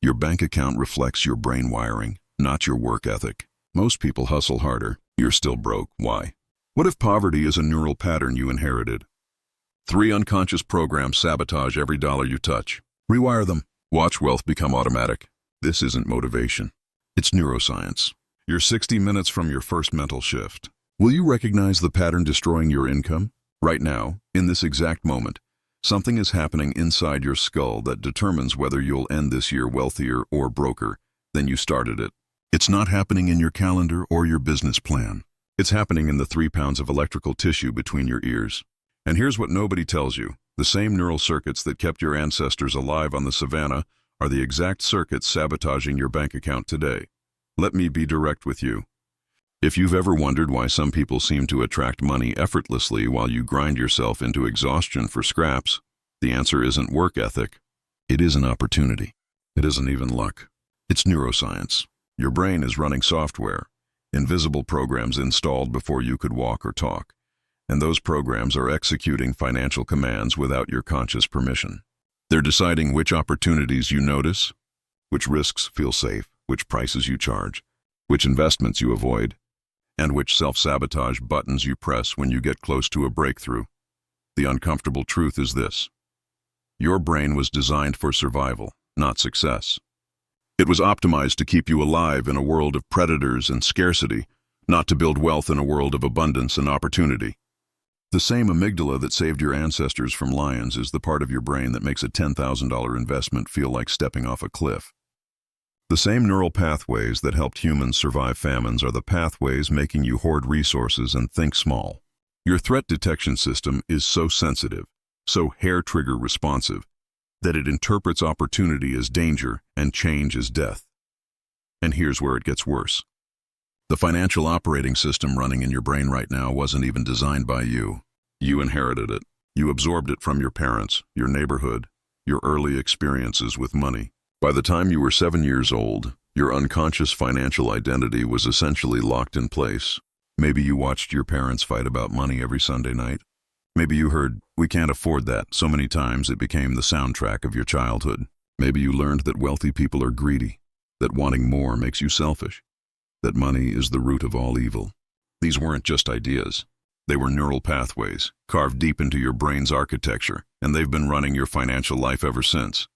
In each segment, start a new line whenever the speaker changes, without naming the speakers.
Your bank account reflects your brain wiring, not your work ethic. Most people hustle harder. You're still broke. Why? What if poverty is a neural pattern you inherited? 3 unconscious programs sabotage every dollar you touch. Rewire them. Watch wealth become automatic. This isn't motivation. It's neuroscience. You're 60 minutes from your first mental shift. Will you recognize the pattern destroying your income? Right now, in this exact moment, something is happening inside your skull that determines whether you'll end this year wealthier or broker than you started it. It's not happening in your calendar or your business plan. It's happening in the 3 pounds of electrical tissue between your ears. And here's what nobody tells you. The same neural circuits that kept your ancestors alive on the savannah are the exact circuits sabotaging your bank account today. Let me be direct with you. If you've ever wondered why some people seem to attract money effortlessly while you grind yourself into exhaustion for scraps, the answer isn't work ethic. It is an opportunity. It isn't even luck. It's neuroscience. Your brain is running software, invisible programs installed before you could walk or talk, and those programs are executing financial commands without your conscious permission. They're deciding which opportunities you notice, which risks feel safe, which prices you charge, which investments you avoid, and which self-sabotage buttons you press when you get close to a breakthrough. The uncomfortable truth is this: your brain was designed for survival, not success. It was optimized to keep you alive in a world of predators and scarcity, not to build wealth in a world of abundance and opportunity. The same amygdala that saved your ancestors from lions is the part of your brain that makes a $10,000 investment feel like stepping off a cliff. The same neural pathways that helped humans survive famines are the pathways making you hoard resources and think small. Your threat detection system is so sensitive, so hair-trigger responsive, that it interprets opportunity as danger and change as death. And here's where it gets worse. The financial operating system running in your brain right now wasn't even designed by you. You inherited it. You absorbed it from your parents, your neighborhood, your early experiences with money. By the time you were 7 years old, your unconscious financial identity was essentially locked in place. Maybe you watched your parents fight about money every Sunday night. Maybe you heard, "We can't afford that," so many times it became the soundtrack of your childhood. Maybe you learned that wealthy people are greedy, that wanting more makes you selfish, that money is the root of all evil. These weren't just ideas. They were neural pathways, carved deep into your brain's architecture, and they've been running your financial life ever since.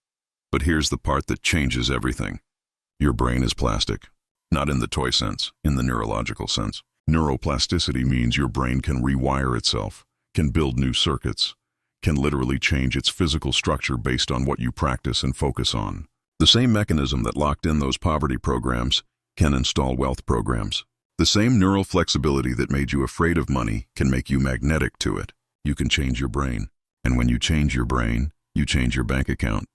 But here's the part that changes everything. Your brain is plastic. Not in the toy sense, in the neurological sense. Neuroplasticity means your brain can rewire itself, can build new circuits, can literally change its physical structure based on what you practice and focus on. The same mechanism that locked in those poverty programs can install wealth programs. The same neural flexibility that made you afraid of money can make you magnetic to it. You can change your brain. And when you change your brain, you change your bank account.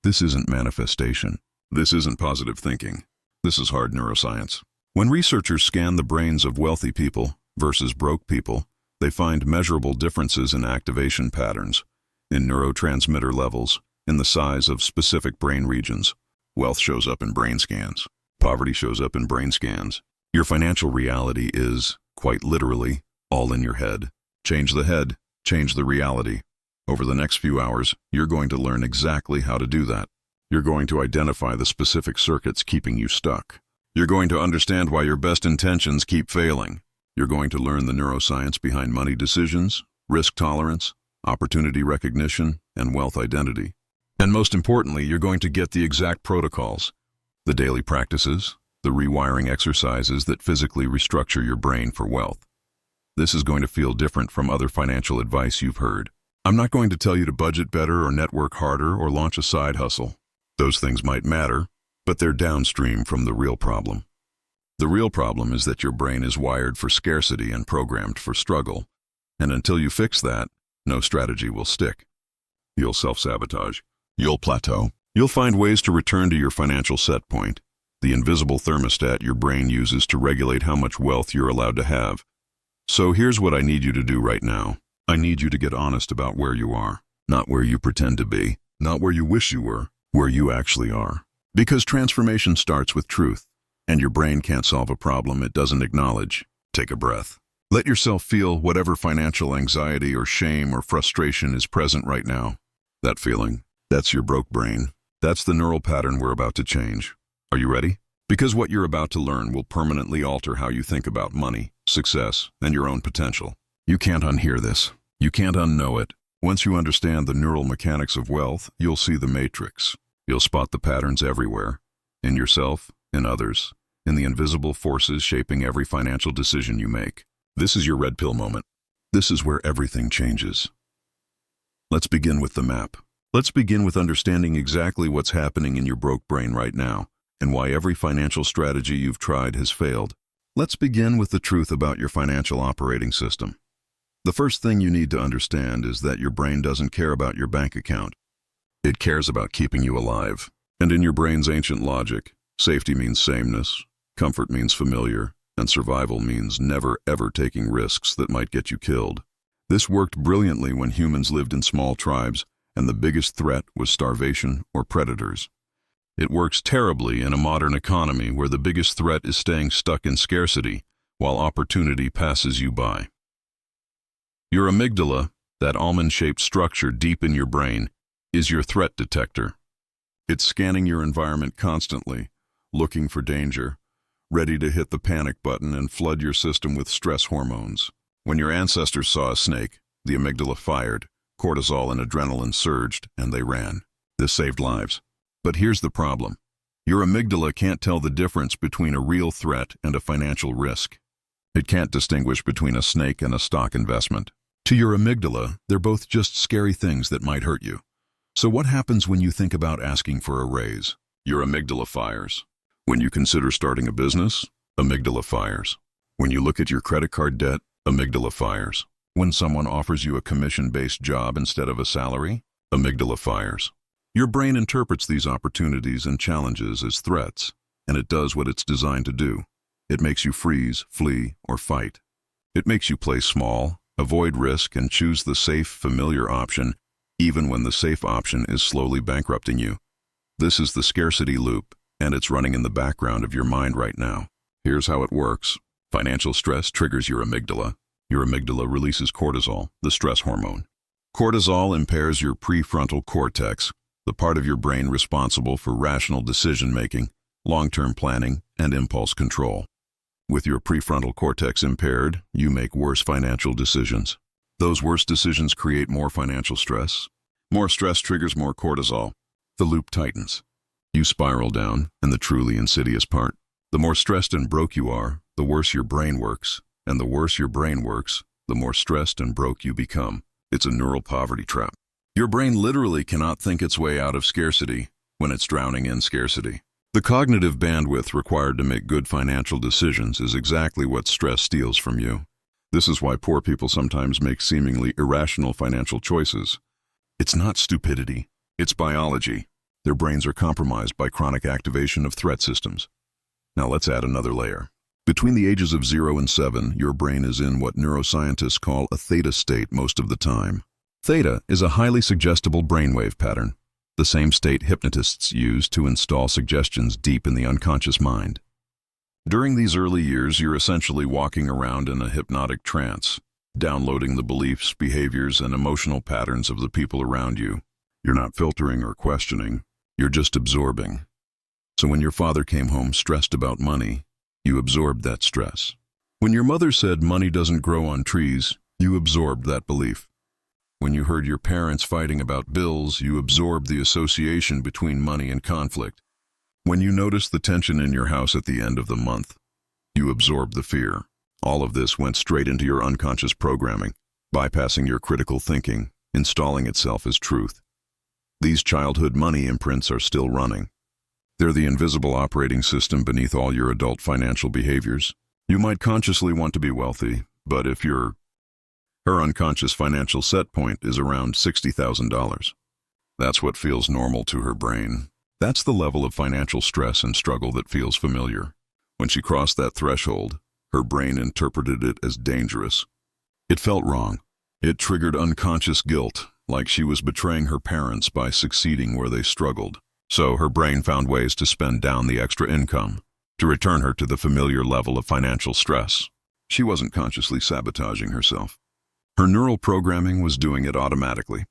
This isn't manifestation. This isn't positive thinking. This is hard neuroscience. When researchers scan the brains of wealthy people versus broke people, they find measurable differences in activation patterns, in neurotransmitter levels, in the size of specific brain regions. Wealth shows up in brain scans. Poverty shows up in brain scans. Your financial reality is, quite literally, all in your head. Change the head, change the reality. Over the next few hours, you're going to learn exactly how to do that. You're going to identify the specific circuits keeping you stuck. You're going to understand why your best intentions keep failing. You're going to learn the neuroscience behind money decisions, risk tolerance, opportunity recognition, and wealth identity. And most importantly, you're going to get the exact protocols, the daily practices, the rewiring exercises that physically restructure your brain for wealth. This is going to feel different from other financial advice you've heard. I'm not going to tell you to budget better or network harder or launch a side hustle. Those things might matter, but they're downstream from the real problem. The real problem is that your brain is wired for scarcity and programmed for struggle. And until you fix that, no strategy will stick. You'll self-sabotage. You'll plateau. You'll find ways to return to your financial set point, the invisible thermostat your brain uses to regulate how much wealth you're allowed to have. So here's what I need you to do right now. I need you to get honest about where you are, not where you pretend to be, not where you wish you were, where you actually are. Because transformation starts with truth, and your brain can't solve a problem it doesn't acknowledge. Take a breath. Let yourself feel whatever financial anxiety or shame or frustration is present right now. That feeling, that's your broke brain. That's the neural pattern we're about to change. Are you ready? Because what you're about to learn will permanently alter how you think about money, success, and your own potential. You can't unhear this. You can't unknow it. Once you understand the neural mechanics of wealth, you'll see the matrix. You'll spot the patterns everywhere. In yourself, in others, in the invisible forces shaping every financial decision you make. This is your red pill moment. This is where everything changes. Let's begin with the map. Let's begin with understanding exactly what's happening in your broke brain right now, and why every financial strategy you've tried has failed. Let's begin with the truth about your financial operating system. The first thing you need to understand is that your brain doesn't care about your bank account. It cares about keeping you alive. And in your brain's ancient logic, safety means sameness, comfort means familiar, and survival means never ever taking risks that might get you killed. This worked brilliantly when humans lived in small tribes, and the biggest threat was starvation or predators. It works terribly in a modern economy where the biggest threat is staying stuck in scarcity, while opportunity passes you by. Your amygdala, that almond-shaped structure deep in your brain, is your threat detector. It's scanning your environment constantly, looking for danger, ready to hit the panic button and flood your system with stress hormones. When your ancestors saw a snake, the amygdala fired, cortisol and adrenaline surged, and they ran. This saved lives. But here's the problem. Your amygdala can't tell the difference between a real threat and a financial risk. It can't distinguish between a snake and a stock investment. To your amygdala, they're both just scary things that might hurt you. So what happens when you think about asking for a raise? Your amygdala fires. When you consider starting a business, amygdala fires. When you look at your credit card debt, amygdala fires. When someone offers you a commission-based job instead of a salary, amygdala fires. Your brain interprets these opportunities and challenges as threats, and it does what it's designed to do. It makes you freeze, flee, or fight. It makes you play small, avoid risk, and choose the safe, familiar option, even when the safe option is slowly bankrupting you. This is the scarcity loop, and it's running in the background of your mind right now. Here's how it works. Financial stress triggers your amygdala. Your amygdala releases cortisol, the stress hormone. Cortisol impairs your prefrontal cortex, the part of your brain responsible for rational decision-making, long-term planning, and impulse control. With your prefrontal cortex impaired, you make worse financial decisions. Those worse decisions create more financial stress. More stress triggers more cortisol. The loop tightens. You spiral down, and the truly insidious part. The more stressed and broke you are, the worse your brain works. And the worse your brain works, the more stressed and broke you become. It's a neural poverty trap. Your brain literally cannot think its way out of scarcity when it's drowning in scarcity. The cognitive bandwidth required to make good financial decisions is exactly what stress steals from you. This is why poor people sometimes make seemingly irrational financial choices. It's not stupidity, it's biology. Their brains are compromised by chronic activation of threat systems. Now let's add another layer. Between the ages of 0 and 7, your brain is in what neuroscientists call a theta state most of the time. Theta is a highly suggestible brainwave pattern, the same state hypnotists use to install suggestions deep in the unconscious mind. During these early years, you're essentially walking around in a hypnotic trance, downloading the beliefs, behaviors, and emotional patterns of the people around you. You're not filtering or questioning, you're just absorbing. So when your father came home stressed about money, you absorbed that stress. When your mother said money doesn't grow on trees, you absorbed that belief. When you heard your parents fighting about bills, you absorbed the association between money and conflict. When you noticed the tension in your house at the end of the month, you absorbed the fear. All of this went straight into your unconscious programming, bypassing your critical thinking, installing itself as truth. These childhood money imprints are still running. They're the invisible operating system beneath all your adult financial behaviors. You might consciously want to be wealthy, but if her unconscious financial set point is around $60,000. That's what feels normal to her brain. That's the level of financial stress and struggle that feels familiar. When she crossed that threshold, her brain interpreted it as dangerous. It felt wrong. It triggered unconscious guilt, like she was betraying her parents by succeeding where they struggled. So her brain found ways to spend down the extra income, to return her to the familiar level of financial stress. She wasn't consciously sabotaging herself. Her neural programming was doing it automatically.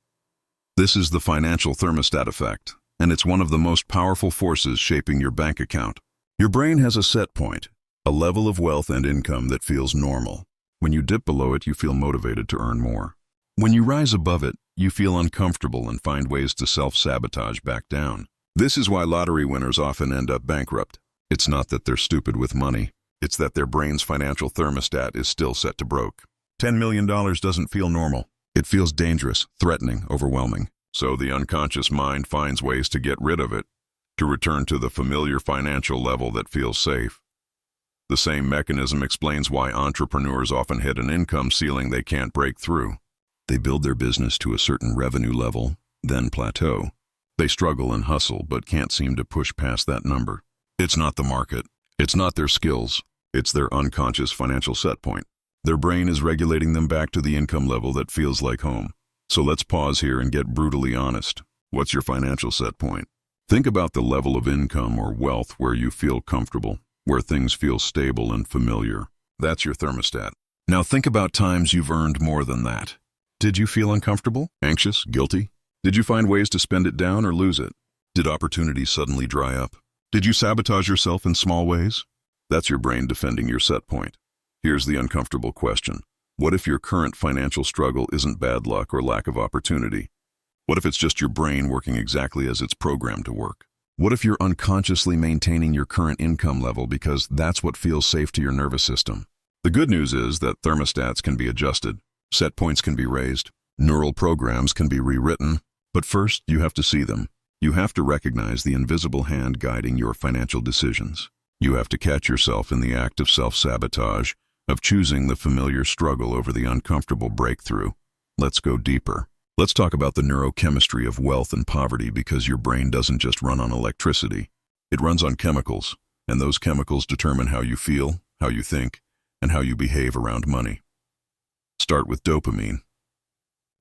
This is the financial thermostat effect. and it's one of the most powerful forces shaping your bank account. Your brain has a set point, a level of wealth and income that feels normal. When you dip below it, you feel motivated to earn more. When you rise above it, you feel uncomfortable and find ways to self-sabotage back down. This is why lottery winners often end up bankrupt. It's not that they're stupid with money. It's that their brain's financial thermostat is still set to broke. $10 million doesn't feel normal. It feels dangerous, threatening, overwhelming. So the unconscious mind finds ways to get rid of it, to return to the familiar financial level that feels safe. The same mechanism explains why entrepreneurs often hit an income ceiling they can't break through. They build their business to a certain revenue level, then plateau. They struggle and hustle but can't seem to push past that number. It's not the market. It's not their skills. It's their unconscious financial set point. Their brain is regulating them back to the income level that feels like home. So let's pause here and get brutally honest. What's your financial set point? Think about the level of income or wealth where you feel comfortable, where things feel stable and familiar. That's your thermostat. Now think about times you've earned more than that. Did you feel uncomfortable, anxious, guilty? Did you find ways to spend it down or lose it? Did opportunities suddenly dry up? Did you sabotage yourself in small ways? That's your brain defending your set point. Here's the uncomfortable question. What if your current financial struggle isn't bad luck or lack of opportunity? What if it's just your brain working exactly as it's programmed to work? What if you're unconsciously maintaining your current income level because that's what feels safe to your nervous system? The good news is that thermostats can be adjusted, set points can be raised, neural programs can be rewritten, but first you have to see them. You have to recognize the invisible hand guiding your financial decisions. You have to catch yourself in the act of self-sabotage, of choosing the familiar struggle over the uncomfortable breakthrough. Let's go deeper. Let's talk about the neurochemistry of wealth and poverty, because your brain doesn't just run on electricity. It runs on chemicals, and those chemicals determine how you feel, how you think, and how you behave around money. Start with dopamine.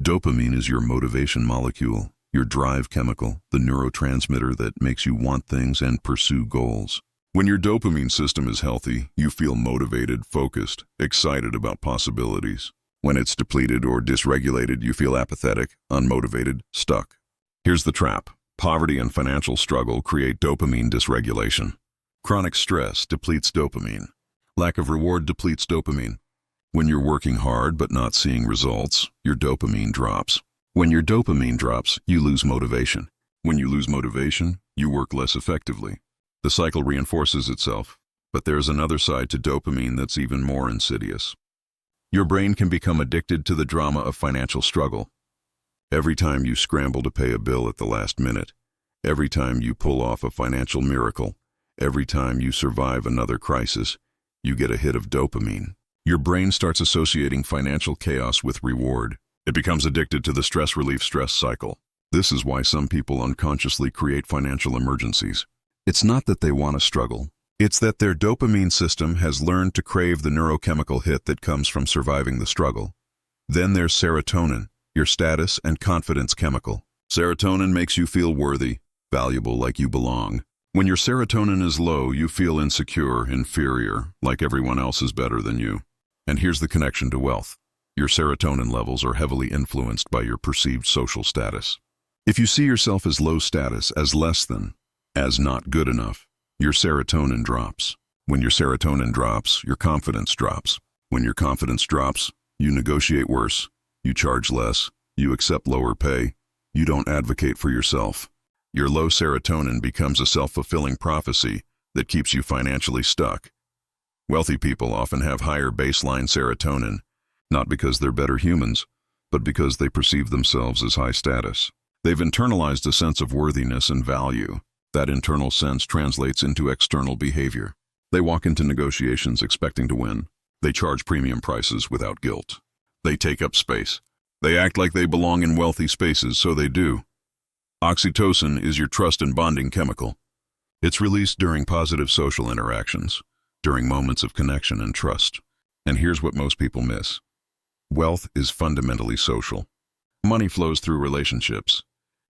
Dopamine is your motivation molecule, your drive chemical, the neurotransmitter that makes you want things and pursue goals. When your dopamine system is healthy, you feel motivated, focused, excited about possibilities. When it's depleted or dysregulated, you feel apathetic, unmotivated, stuck. Here's the trap. Poverty and financial struggle create dopamine dysregulation. Chronic stress depletes dopamine. Lack of reward depletes dopamine. When you're working hard but not seeing results, your dopamine drops. When your dopamine drops, you lose motivation. When you lose motivation, you work less effectively. The cycle reinforces itself, but there's another side to dopamine that's even more insidious. Your brain can become addicted to the drama of financial struggle. Every time you scramble to pay a bill at the last minute, every time you pull off a financial miracle, every time you survive another crisis, you get a hit of dopamine. Your brain starts associating financial chaos with reward. It becomes addicted to the stress relief stress cycle. This is why some people unconsciously create financial emergencies. It's not that they want to struggle. It's that their dopamine system has learned to crave the neurochemical hit that comes from surviving the struggle. Then there's serotonin, your status and confidence chemical. Serotonin makes you feel worthy, valuable, like you belong. When your serotonin is low, you feel insecure, inferior, like everyone else is better than you. And here's the connection to wealth. Your serotonin levels are heavily influenced by your perceived social status. If you see yourself as low status, as less than, as not good enough, your serotonin drops. When your serotonin drops, your confidence drops. When your confidence drops, you negotiate worse, you charge less, you accept lower pay, you don't advocate for yourself. Your low serotonin becomes a self-fulfilling prophecy that keeps you financially stuck. Wealthy people often have higher baseline serotonin, not because they're better humans, but because they perceive themselves as high status. They've internalized a sense of worthiness and value. That internal sense translates into external behavior. They walk into negotiations expecting to win. They charge premium prices without guilt. They take up space. They act like they belong in wealthy spaces, so they do. Oxytocin is your trust and bonding chemical. It's released during positive social interactions, during moments of connection and trust. And here's what most people miss. Wealth is fundamentally social. Money flows through relationships.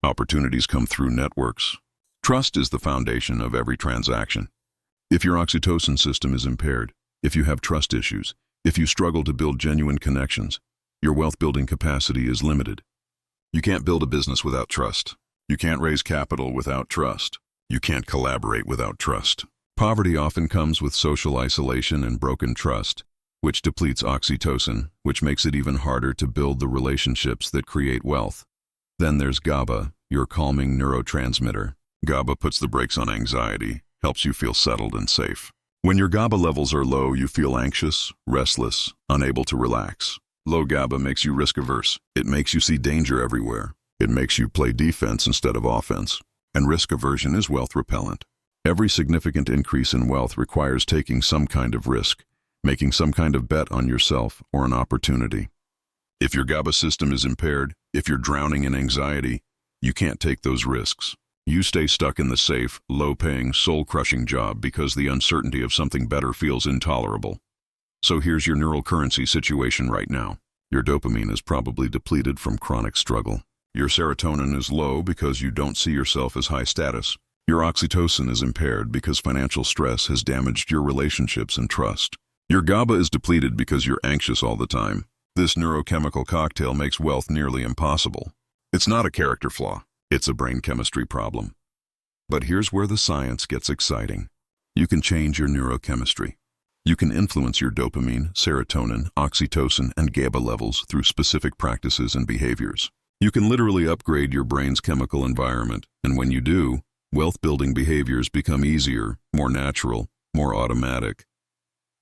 Opportunities come through networks. Trust is the foundation of every transaction. If your oxytocin system is impaired, if you have trust issues, if you struggle to build genuine connections, your wealth-building capacity is limited. You can't build a business without trust. You can't raise capital without trust. You can't collaborate without trust. Poverty often comes with social isolation and broken trust, which depletes oxytocin, which makes it even harder to build the relationships that create wealth. Then there's GABA, your calming neurotransmitter. GABA puts the brakes on anxiety, helps you feel settled and safe. When your GABA levels are low, you feel anxious, restless, unable to relax. Low GABA makes you risk-averse. It makes you see danger everywhere. It makes you play defense instead of offense. And risk aversion is wealth repellent. Every significant increase in wealth requires taking some kind of risk, making some kind of bet on yourself or an opportunity. If your GABA system is impaired, if you're drowning in anxiety, you can't take those risks. You stay stuck in the safe, low-paying, soul-crushing job because the uncertainty of something better feels intolerable. So here's your neural currency situation right now. Your dopamine is probably depleted from chronic struggle. Your serotonin is low because you don't see yourself as high status. Your oxytocin is impaired because financial stress has damaged your relationships and trust. Your GABA is depleted because you're anxious all the time. This neurochemical cocktail makes wealth nearly impossible. It's not a character flaw. It's a brain chemistry problem. But here's where the science gets exciting. You can change your neurochemistry. You can influence your dopamine, serotonin, oxytocin, and GABA levels through specific practices and behaviors. You can literally upgrade your brain's chemical environment, and when you do, wealth-building behaviors become easier, more natural, more automatic.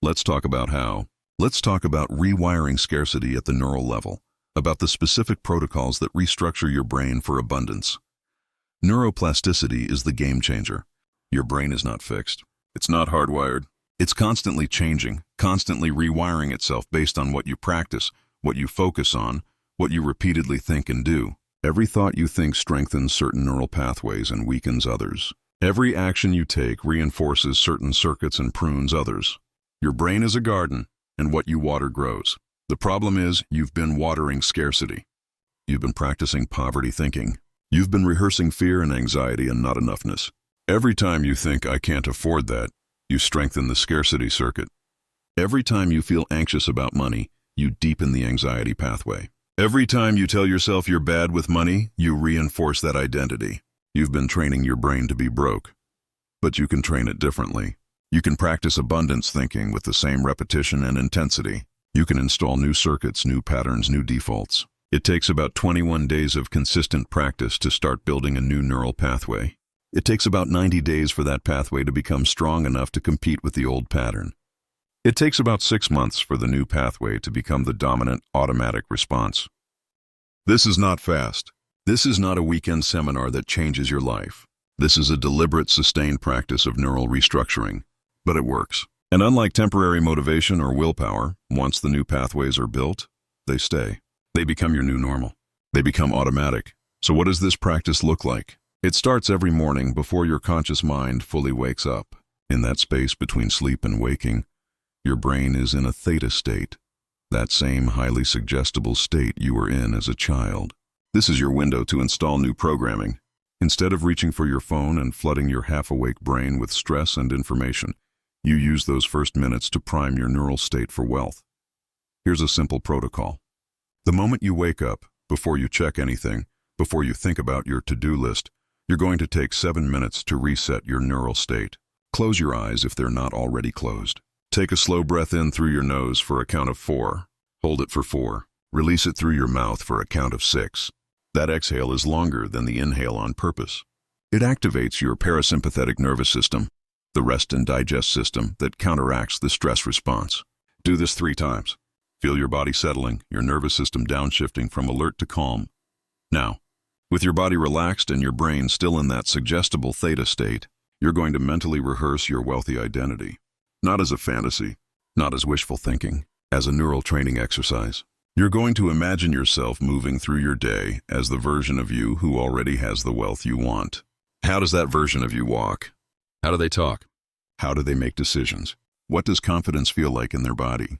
Let's talk about how. Let's talk about rewiring scarcity at the neural level, about the specific protocols that restructure your brain for abundance. Neuroplasticity is the game changer. Your brain is not fixed. It's not hardwired. It's constantly changing, constantly rewiring itself based on what you practice, what you focus on, what you repeatedly think and do. Every thought you think strengthens certain neural pathways and weakens others. Every action you take reinforces certain circuits and prunes others. Your brain is a garden, and what you water grows. The problem is, you've been watering scarcity. You've been practicing poverty thinking. You've been rehearsing fear and anxiety and not enoughness. Every time you think, I can't afford that, you strengthen the scarcity circuit. Every time you feel anxious about money, you deepen the anxiety pathway. Every time you tell yourself you're bad with money, you reinforce that identity. You've been training your brain to be broke. But you can train it differently. You can practice abundance thinking with the same repetition and intensity. You can install new circuits, new patterns, new defaults. It takes about 21 days of consistent practice to start building a new neural pathway. It takes about 90 days for that pathway to become strong enough to compete with the old pattern. It takes about 6 months for the new pathway to become the dominant automatic response. This is not fast. This is not a weekend seminar that changes your life. This is a deliberate, sustained practice of neural restructuring. But it works. And unlike temporary motivation or willpower, once the new pathways are built, they stay. They become your new normal. They become automatic. So what does this practice look like? It starts every morning before your conscious mind fully wakes up. In that space between sleep and waking, your brain is in a theta state, that same highly suggestible state you were in as a child. This is your window to install new programming. Instead of reaching for your phone and flooding your half-awake brain with stress and information, you use those first minutes to prime your neural state for wealth. Here's a simple protocol. The moment you wake up, before you check anything, before you think about your to-do list, you're going to take 7 minutes to reset your neural state. Close your eyes if they're not already closed. Take a slow breath in through your nose for a count of 4. Hold it for 4. Release it through your mouth for a count of 6. That exhale is longer than the inhale on purpose. It activates your parasympathetic nervous system, the rest and digest system that counteracts the stress response. Do this 3 times. Feel your body settling, your nervous system downshifting from alert to calm. Now, with your body relaxed and your brain still in that suggestible theta state, you're going to mentally rehearse your wealthy identity. Not as a fantasy, not as wishful thinking, as a neural training exercise. You're going to imagine yourself moving through your day as the version of you who already has the wealth you want. How does that version of you walk? How do they talk? How do they make decisions? What does confidence feel like in their body?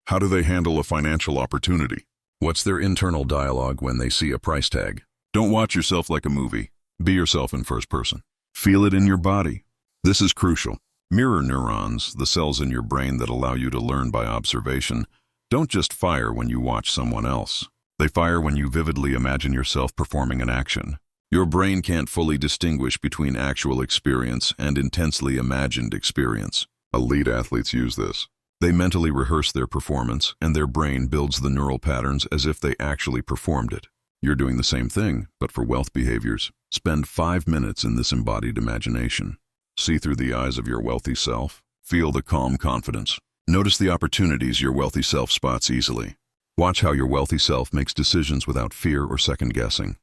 How do they handle a financial opportunity? What's their internal dialogue when they see a price tag? Don't watch yourself like a movie. Be yourself in first person. Feel it in your body. This is crucial. Mirror neurons, the cells in your brain that allow you to learn by observation, don't just fire when you watch someone else. They fire when you vividly imagine yourself performing an action. Your brain can't fully distinguish between actual experience and intensely imagined experience. Elite athletes use this. They mentally rehearse their performance, and their brain builds the neural patterns as if they actually performed it. You're doing the same thing, but for wealth behaviors. Spend 5 minutes in this embodied imagination. See through the eyes of your wealthy self. Feel the calm confidence. Notice the opportunities your wealthy self spots easily. Watch how your wealthy self makes decisions without fear or second guessing.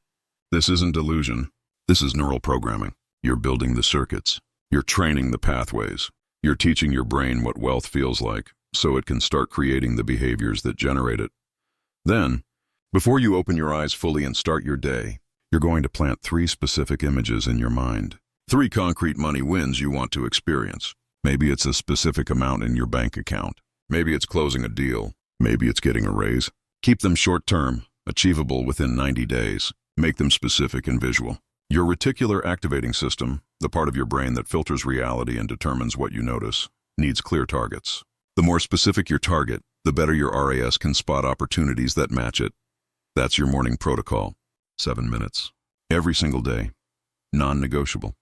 This isn't delusion. This is neural programming. You're building the circuits. You're training the pathways. You're teaching your brain what wealth feels like, so it can start creating the behaviors that generate it. Then, before you open your eyes fully and start your day, you're going to plant 3 specific images in your mind. 3 concrete money wins you want to experience. Maybe it's a specific amount in your bank account. Maybe it's closing a deal. Maybe it's getting a raise. Keep them short-term, achievable within 90 days. Make them specific and visual. Your reticular activating system, the part of your brain that filters reality and determines what you notice, needs clear targets. The more specific your target, the better your RAS can spot opportunities that match it. That's your morning protocol. 7 minutes. Every single day. Non-negotiable.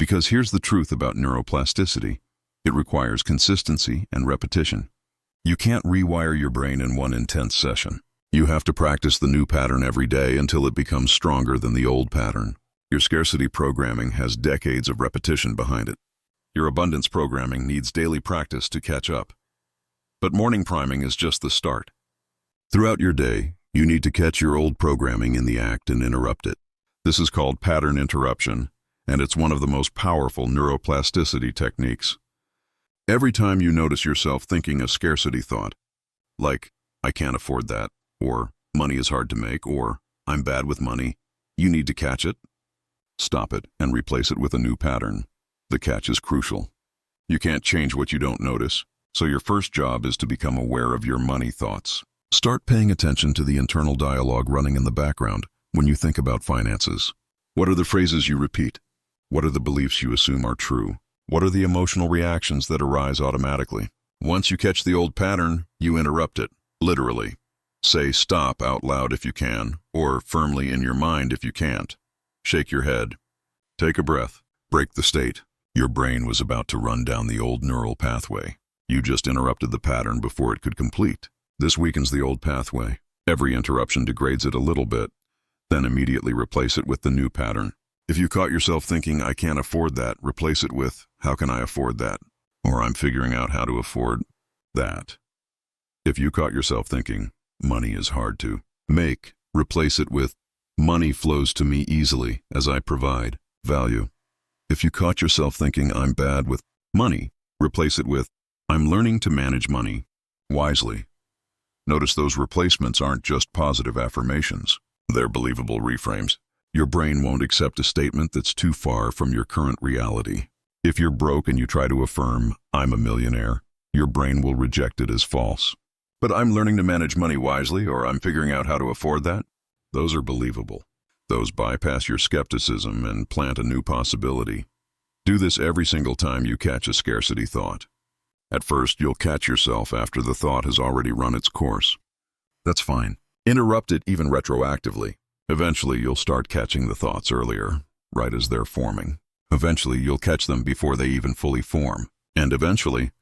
Because here's the truth about neuroplasticity. It requires consistency and repetition. You can't rewire your brain in one intense session. You have to practice the new pattern every day until it becomes stronger than the old pattern. Your scarcity programming has decades of repetition behind it. Your abundance programming needs daily practice to catch up. But morning priming is just the start. Throughout your day, you need to catch your old programming in the act and interrupt it. This is called pattern interruption, and it's one of the most powerful neuroplasticity techniques. Every time you notice yourself thinking a scarcity thought, like, I can't afford that, or money is hard to make, or I'm bad with money, you need to catch it, stop it, and replace it with a new pattern. The catch is crucial. You can't change what you don't notice, so your first job is to become aware of your money thoughts. Start paying attention to the internal dialogue running in the background when you think about finances. What are the phrases you repeat? What are the beliefs you assume are true? What are the emotional reactions that arise automatically? Once you catch the old pattern, you interrupt it, literally. Say stop out loud if you can, or firmly in your mind if you can't. Shake your head. Take a breath. Break the state. Your brain was about to run down the old neural pathway. You just interrupted the pattern before it could complete. This weakens the old pathway. Every interruption degrades it a little bit, then immediately replace it with the new pattern. If you caught yourself thinking, I can't afford that, replace it with, how can I afford that? Or I'm figuring out how to afford that. If you caught yourself thinking, money is hard to make, replace it with, money flows to me easily as I provide value. If you caught yourself thinking, I'm bad with money, replace it with, I'm learning to manage money wisely. Notice those replacements aren't just positive affirmations. They're believable reframes. Your brain won't accept a statement that's too far from your current reality. If you're broke and you try to affirm, I'm a millionaire, your brain will reject it as false. But I'm learning to manage money wisely, or I'm figuring out how to afford that, those are believable. Those bypass your skepticism and plant a new possibility. Do this every single time you catch a scarcity thought. At first, you'll catch yourself after the thought has already run its course. That's fine. Interrupt it even retroactively. Eventually, you'll start catching the thoughts earlier, right as they're forming. Eventually, you'll catch them before they even fully form. And eventually,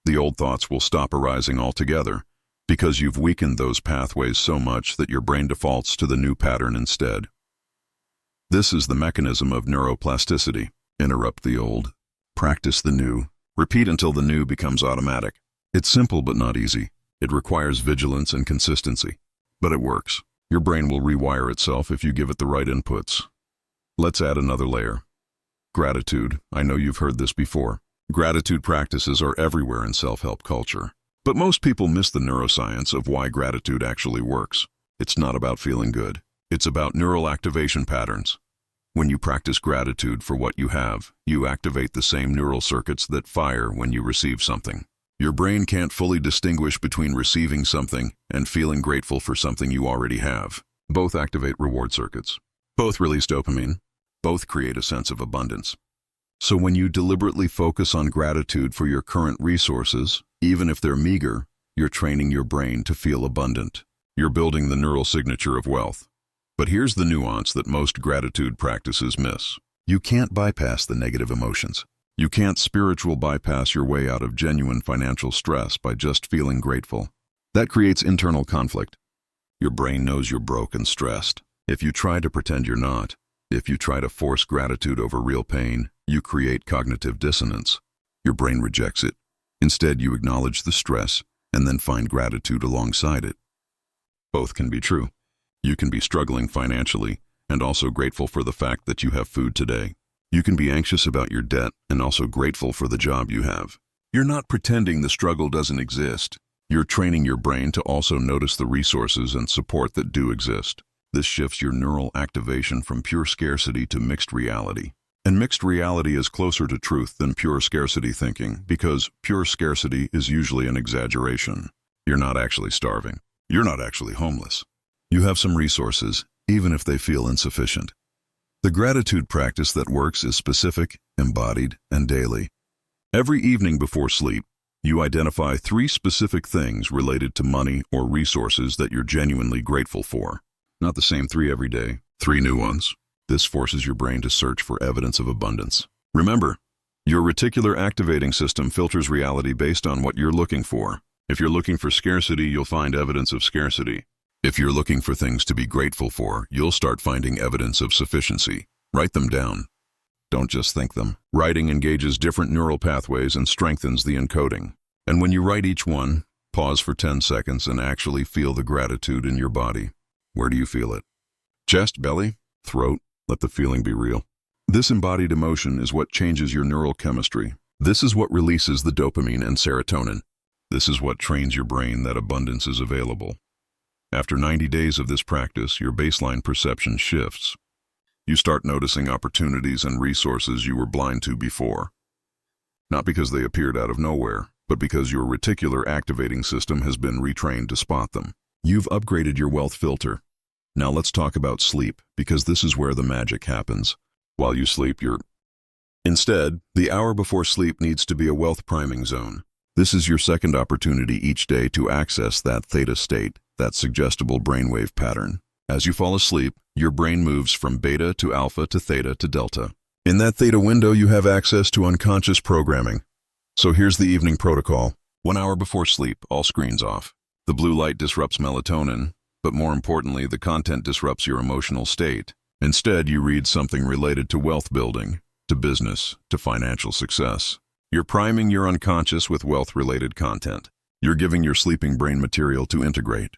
the old thoughts will stop arising altogether, because you've weakened those pathways so much that your brain defaults to the new pattern instead. This is the mechanism of neuroplasticity. Interrupt the old. Practice the new. Repeat until the new becomes automatic. It's simple but not easy. It requires vigilance and consistency. But it works. Your brain will rewire itself if you give it the right inputs. Let's add another layer. Gratitude. I know you've heard this before. Gratitude practices are everywhere in self-help culture. But most people miss the neuroscience of why gratitude actually works. It's not about feeling good. It's about neural activation patterns. When you practice gratitude for what you have, you activate the same neural circuits that fire when you receive something. Your brain can't fully distinguish between receiving something and feeling grateful for something you already have. Both activate reward circuits. Both release dopamine. Both create a sense of abundance. So when you deliberately focus on gratitude for your current resources, even if they're meager, you're training your brain to feel abundant. You're building the neural signature of wealth. But here's the nuance that most gratitude practices miss. You can't bypass the negative emotions. You can't spiritual bypass your way out of genuine financial stress by just feeling grateful. That creates internal conflict. Your brain knows you're broke and stressed. If you try to pretend you're not, if you try to force gratitude over real pain, you create cognitive dissonance. Your brain rejects it. Instead, you acknowledge the stress and then find gratitude alongside it. Both can be true. You can be struggling financially and also grateful for the fact that you have food today. You can be anxious about your debt and also grateful for the job you have. You're not pretending the struggle doesn't exist. You're training your brain to also notice the resources and support that do exist. This shifts your neural activation from pure scarcity to mixed reality. And mixed reality is closer to truth than pure scarcity thinking, because pure scarcity is usually an exaggeration. You're not actually starving. You're not actually homeless. You have some resources, even if they feel insufficient. The gratitude practice that works is specific, embodied, and daily. Every evening before sleep, you identify 3 specific things related to money or resources that you're genuinely grateful for. Not the same 3 every day, 3 new ones. This forces your brain to search for evidence of abundance. Remember, your reticular activating system filters reality based on what you're looking for. If you're looking for scarcity, you'll find evidence of scarcity. If you're looking for things to be grateful for, you'll start finding evidence of sufficiency. Write them down. Don't just think them. Writing engages different neural pathways and strengthens the encoding. And when you write each one, pause for 10 seconds and actually feel the gratitude in your body. Where do you feel it? Chest, belly, throat? Let the feeling be real. This embodied emotion is what changes your neural chemistry. This is what releases the dopamine and serotonin. This is what trains your brain that abundance is available. After 90 days of this practice, your baseline perception shifts. You start noticing opportunities and resources you were blind to before. Not because they appeared out of nowhere, but because your reticular activating system has been retrained to spot them. You've upgraded your wealth filter. Now let's talk about sleep, because this is where the magic happens. While you sleep, Instead, the hour before sleep needs to be a wealth priming zone. This is your second opportunity each day to access that theta state, that suggestible brainwave pattern. As you fall asleep, your brain moves from beta to alpha to theta to delta. In that theta window, you have access to unconscious programming. So here's the evening protocol. 1 hour before sleep, all screens off. The blue light disrupts melatonin, but more importantly, the content disrupts your emotional state. Instead, you read something related to wealth building, to business, to financial success. You're priming your unconscious with wealth-related content. You're giving your sleeping brain material to integrate.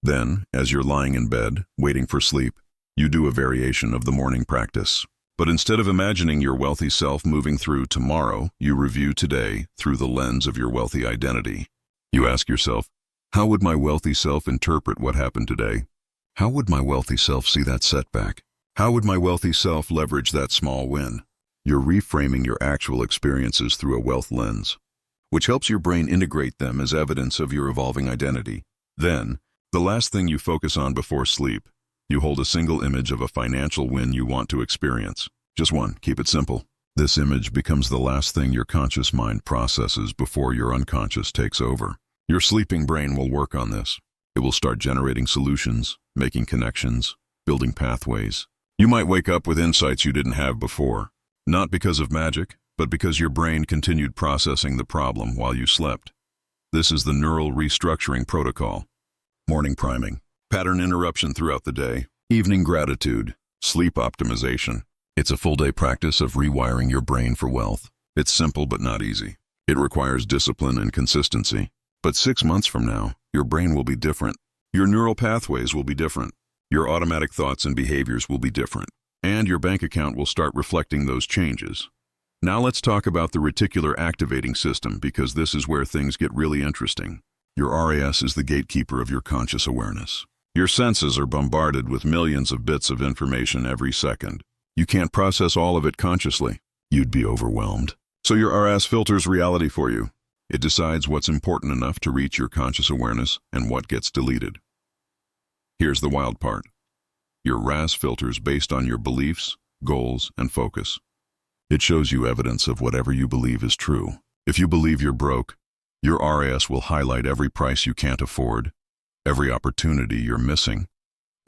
Then, as you're lying in bed, waiting for sleep, you do a variation of the morning practice. But instead of imagining your wealthy self moving through tomorrow, you review today through the lens of your wealthy identity. You ask yourself, how would my wealthy self interpret what happened today? How would my wealthy self see that setback? How would my wealthy self leverage that small win? You're reframing your actual experiences through a wealth lens, which helps your brain integrate them as evidence of your evolving identity. Then, the last thing you focus on before sleep, you hold a single image of a financial win you want to experience. Just one, keep it simple. This image becomes the last thing your conscious mind processes before your unconscious takes over. Your sleeping brain will work on this. It will start generating solutions, making connections, building pathways. You might wake up with insights you didn't have before. Not because of magic, but because your brain continued processing the problem while you slept. This is the neural restructuring protocol. Morning priming, pattern interruption throughout the day, evening gratitude, sleep optimization. It's a full-day practice of rewiring your brain for wealth. It's simple but not easy. It requires discipline and consistency. But 6 months from now, your brain will be different. Your neural pathways will be different. Your automatic thoughts and behaviors will be different. And your bank account will start reflecting those changes. Now let's talk about the reticular activating system, because this is where things get really interesting. Your RAS is the gatekeeper of your conscious awareness. Your senses are bombarded with millions of bits of information every second. You can't process all of it consciously. You'd be overwhelmed. So your RAS filters reality for you. It decides what's important enough to reach your conscious awareness and what gets deleted. Here's the wild part. Your RAS filters based on your beliefs, goals, and focus. It shows you evidence of whatever you believe is true. If you believe you're broke, your RAS will highlight every price you can't afford, every opportunity you're missing,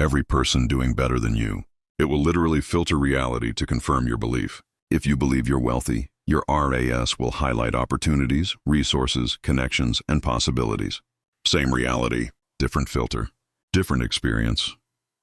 every person doing better than you. It will literally filter reality to confirm your belief. If you believe you're wealthy, your RAS will highlight opportunities, resources, connections, and possibilities. Same reality, different filter, different experience.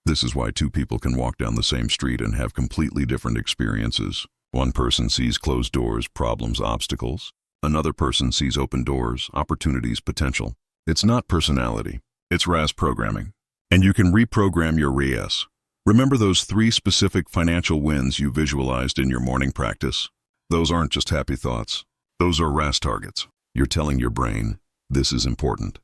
This is why two people can walk down the same street and have completely different experiences. One person sees closed doors, problems, obstacles. Another person sees open doors, opportunities, potential. It's not personality, it's RAS programming. And you can reprogram your RAS. Remember those 3 specific financial wins you visualized in your morning practice? Those aren't just happy thoughts. Those are RAS targets. You're telling your brain, this is important.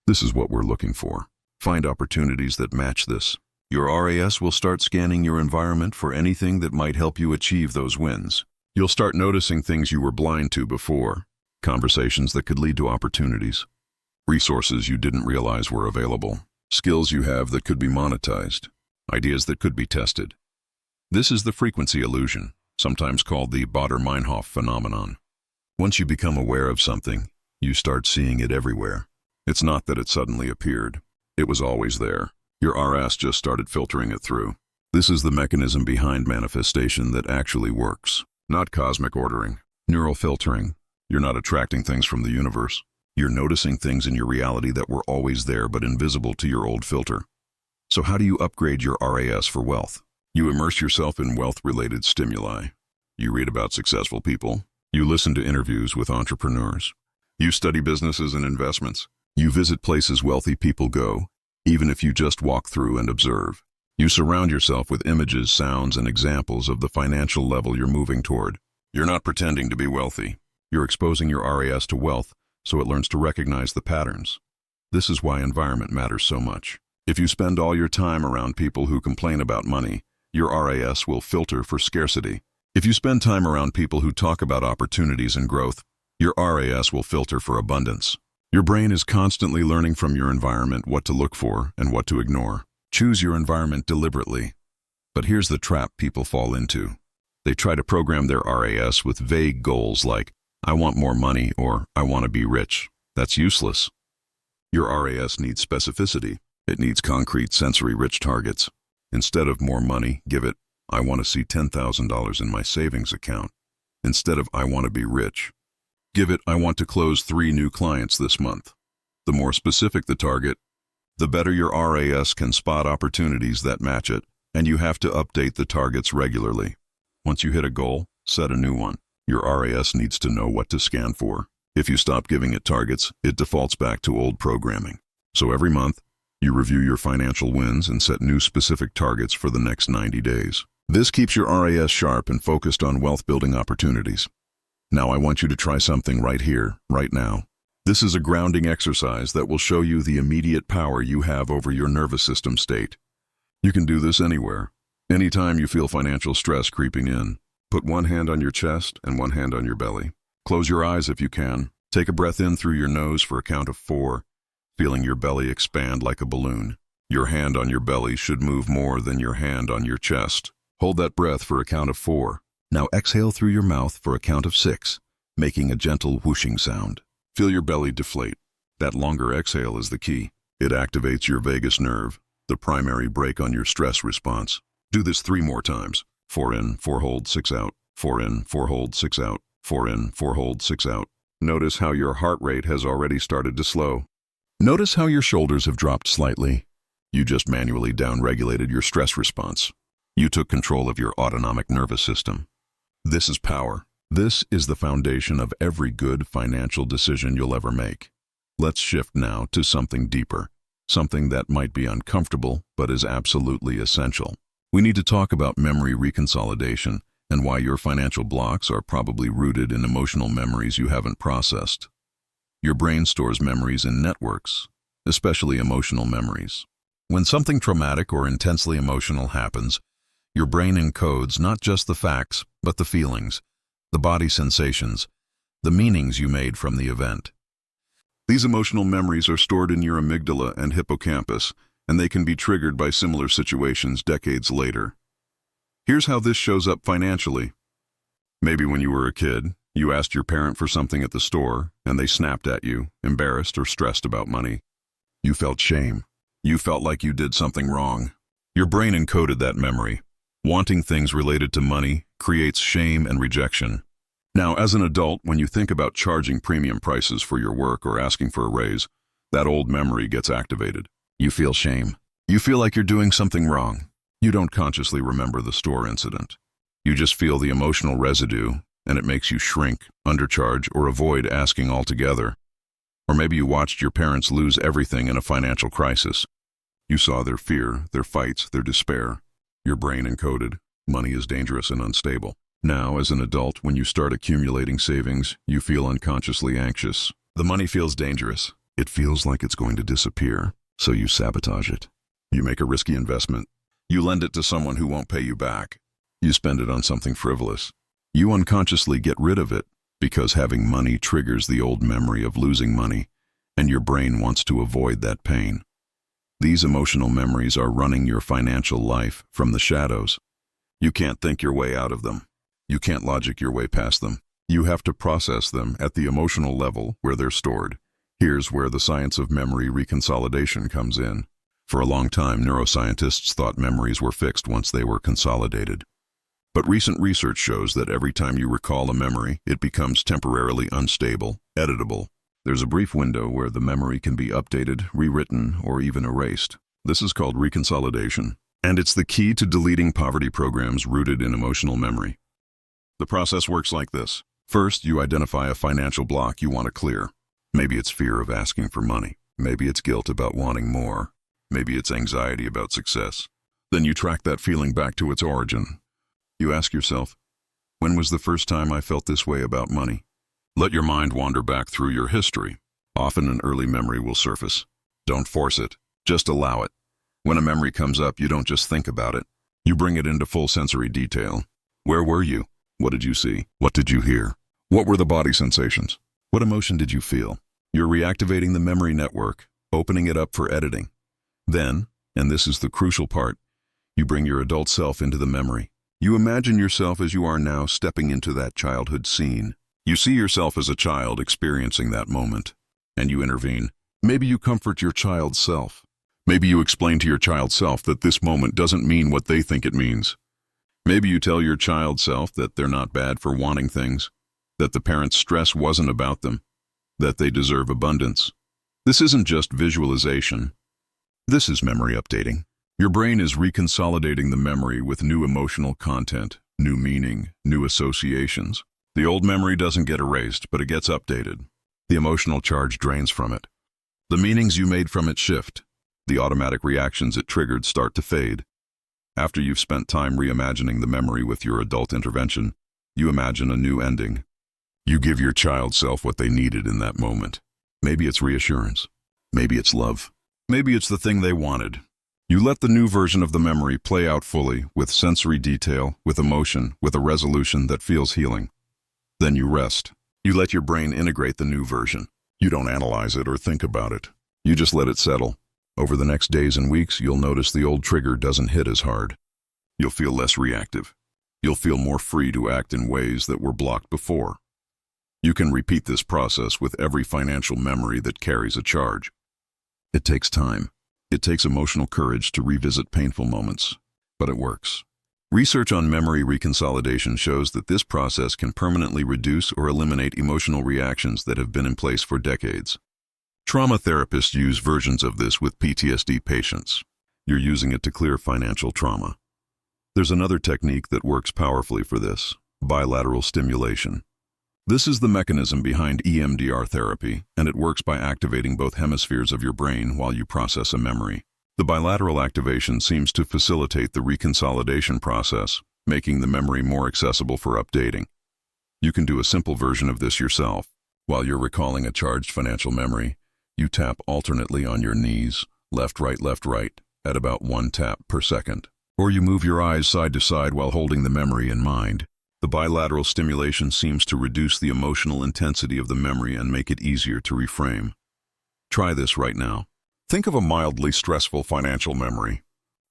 This is what we're looking for. Find opportunities that match this. Your RAS will start scanning your environment for anything that might help you achieve those wins. You'll start noticing things you were blind to before, conversations that could lead to opportunities, resources you didn't realize were available, skills you have that could be monetized, ideas that could be tested. This is the frequency illusion, sometimes called the Baader-Meinhof phenomenon. Once you become aware of something, you start seeing it everywhere. It's not that it suddenly appeared. It was always there. Your RAS just started filtering it through. This is the mechanism behind manifestation that actually works. Not cosmic ordering, neural filtering. You're not attracting things from the universe. You're noticing things in your reality that were always there but invisible to your old filter. So how do you upgrade your RAS for wealth? You immerse yourself in wealth-related stimuli. You read about successful people. You listen to interviews with entrepreneurs. You study businesses and investments. You visit places wealthy people go, even if you just walk through and observe. You surround yourself with images, sounds, and examples of the financial level you're moving toward. You're not pretending to be wealthy. You're exposing your RAS to wealth so it learns to recognize the patterns. This is why environment matters so much. If you spend all your time around people who complain about money, your RAS will filter for scarcity. If you spend time around people who talk about opportunities and growth, your RAS will filter for abundance. Your brain is constantly learning from your environment what to look for and what to ignore. Choose your environment deliberately. But here's the trap people fall into. They try to program their RAS with vague goals like, I want more money or I want to be rich. That's useless. Your RAS needs specificity. It needs concrete, sensory-rich targets. Instead of more money, give it, I want to see $10,000 in my savings account. Instead of I want to be rich, give it, I want to close 3 new clients this month. The more specific the target, the better your RAS can spot opportunities that match it, and you have to update the targets regularly. Once you hit a goal, set a new one. Your RAS needs to know what to scan for. If you stop giving it targets, it defaults back to old programming. So every month, you review your financial wins and set new specific targets for the next 90 days. This keeps your RAS sharp and focused on wealth-building opportunities. Now I want you to try something right here, right now. This is a grounding exercise that will show you the immediate power you have over your nervous system state. You can do this anywhere. Anytime you feel financial stress creeping in, put one hand on your chest and one hand on your belly. Close your eyes if you can. Take a breath in through your nose for a count of 4, feeling your belly expand like a balloon. Your hand on your belly should move more than your hand on your chest. Hold that breath for a count of 4. Now exhale through your mouth for a count of 6, making a gentle whooshing sound. Feel your belly deflate. That longer exhale is the key. It activates your vagus nerve, the primary brake on your stress response. Do this 3 more times. 4 in, 4 hold, 6 out. 4 in, 4 hold, 6 out. 4 in, 4 hold, 6 out. Notice how your heart rate has already started to slow. Notice how your shoulders have dropped slightly. You just manually downregulated your stress response. You took control of your autonomic nervous system. This is power. This is the foundation of every good financial decision you'll ever make. Let's shift now to something deeper, something that might be uncomfortable but is absolutely essential. We need to talk about memory reconsolidation and why your financial blocks are probably rooted in emotional memories you haven't processed. Your brain stores memories in networks, especially emotional memories. When something traumatic or intensely emotional happens, your brain encodes not just the facts, but the feelings, the body sensations, the meanings you made from the event. These emotional memories are stored in your amygdala and hippocampus, and they can be triggered by similar situations decades later. Here's how this shows up financially. Maybe when you were a kid, you asked your parent for something at the store, and they snapped at you, embarrassed or stressed about money. You felt shame. You felt like you did something wrong. Your brain encoded that memory. Wanting things related to money creates shame and rejection. Now, as an adult, when you think about charging premium prices for your work or asking for a raise, that old memory gets activated. You feel shame. You feel like you're doing something wrong. You don't consciously remember the store incident. You just feel the emotional residue, and it makes you shrink, undercharge, or avoid asking altogether. Or maybe you watched your parents lose everything in a financial crisis. You saw their fear, their fights, their despair. Your brain encoded, money is dangerous and unstable. Now, as an adult, when you start accumulating savings, you feel unconsciously anxious. The money feels dangerous. It feels like it's going to disappear, so you sabotage it. You make a risky investment. You lend it to someone who won't pay you back. You spend it on something frivolous. You unconsciously get rid of it because having money triggers the old memory of losing money, and your brain wants to avoid that pain. These emotional memories are running your financial life from the shadows. You can't think your way out of them. You can't logic your way past them. You have to process them at the emotional level where they're stored. Here's where the science of memory reconsolidation comes in. For a long time, neuroscientists thought memories were fixed once they were consolidated. But recent research shows that every time you recall a memory, it becomes temporarily unstable, editable. There's a brief window where the memory can be updated, rewritten, or even erased. This is called reconsolidation, and it's the key to deleting poverty programs rooted in emotional memory. The process works like this. First, you identify a financial block you want to clear. Maybe it's fear of asking for money. Maybe it's guilt about wanting more. Maybe it's anxiety about success. Then you track that feeling back to its origin. You ask yourself, when was the first time I felt this way about money? Let your mind wander back through your history. Often an early memory will surface. Don't force it. Just allow it. When a memory comes up, you don't just think about it. You bring it into full sensory detail. Where were you? What did you see? What did you hear? What were the body sensations? What emotion did you feel? You're reactivating the memory network, opening it up for editing. Then, and this is the crucial part, you bring your adult self into the memory. You imagine yourself as you are now stepping into that childhood scene. You see yourself as a child experiencing that moment, and you intervene. Maybe you comfort your child self. Maybe you explain to your child self that this moment doesn't mean what they think it means. Maybe you tell your child self that they're not bad for wanting things, that the parents' stress wasn't about them, that they deserve abundance. This isn't just visualization. This is memory updating. Your brain is reconsolidating the memory with new emotional content, new meaning, new associations. The old memory doesn't get erased, but it gets updated. The emotional charge drains from it. The meanings you made from it shift. The automatic reactions it triggered start to fade. After you've spent time reimagining the memory with your adult intervention, you imagine a new ending. You give your child self what they needed in that moment. Maybe it's reassurance. Maybe it's love. Maybe it's the thing they wanted. You let the new version of the memory play out fully, with sensory detail, with emotion, with a resolution that feels healing. Then you rest. You let your brain integrate the new version. You don't analyze it or think about it. You just let it settle. Over the next days and weeks, you'll notice the old trigger doesn't hit as hard. You'll feel less reactive. You'll feel more free to act in ways that were blocked before. You can repeat this process with every financial memory that carries a charge. It takes time. It takes emotional courage to revisit painful moments, but it works. Research on memory reconsolidation shows that this process can permanently reduce or eliminate emotional reactions that have been in place for decades. Trauma therapists use versions of this with PTSD patients. You're using it to clear financial trauma. There's another technique that works powerfully for this: bilateral stimulation. This is the mechanism behind EMDR therapy, and it works by activating both hemispheres of your brain while you process a memory. The bilateral activation seems to facilitate the reconsolidation process, making the memory more accessible for updating. You can do a simple version of this yourself. While you're recalling a charged financial memory, you tap alternately on your knees, left, right, at about 1 tap per second. Or you move your eyes side to side while holding the memory in mind. The bilateral stimulation seems to reduce the emotional intensity of the memory and make it easier to reframe. Try this right now. Think of a mildly stressful financial memory.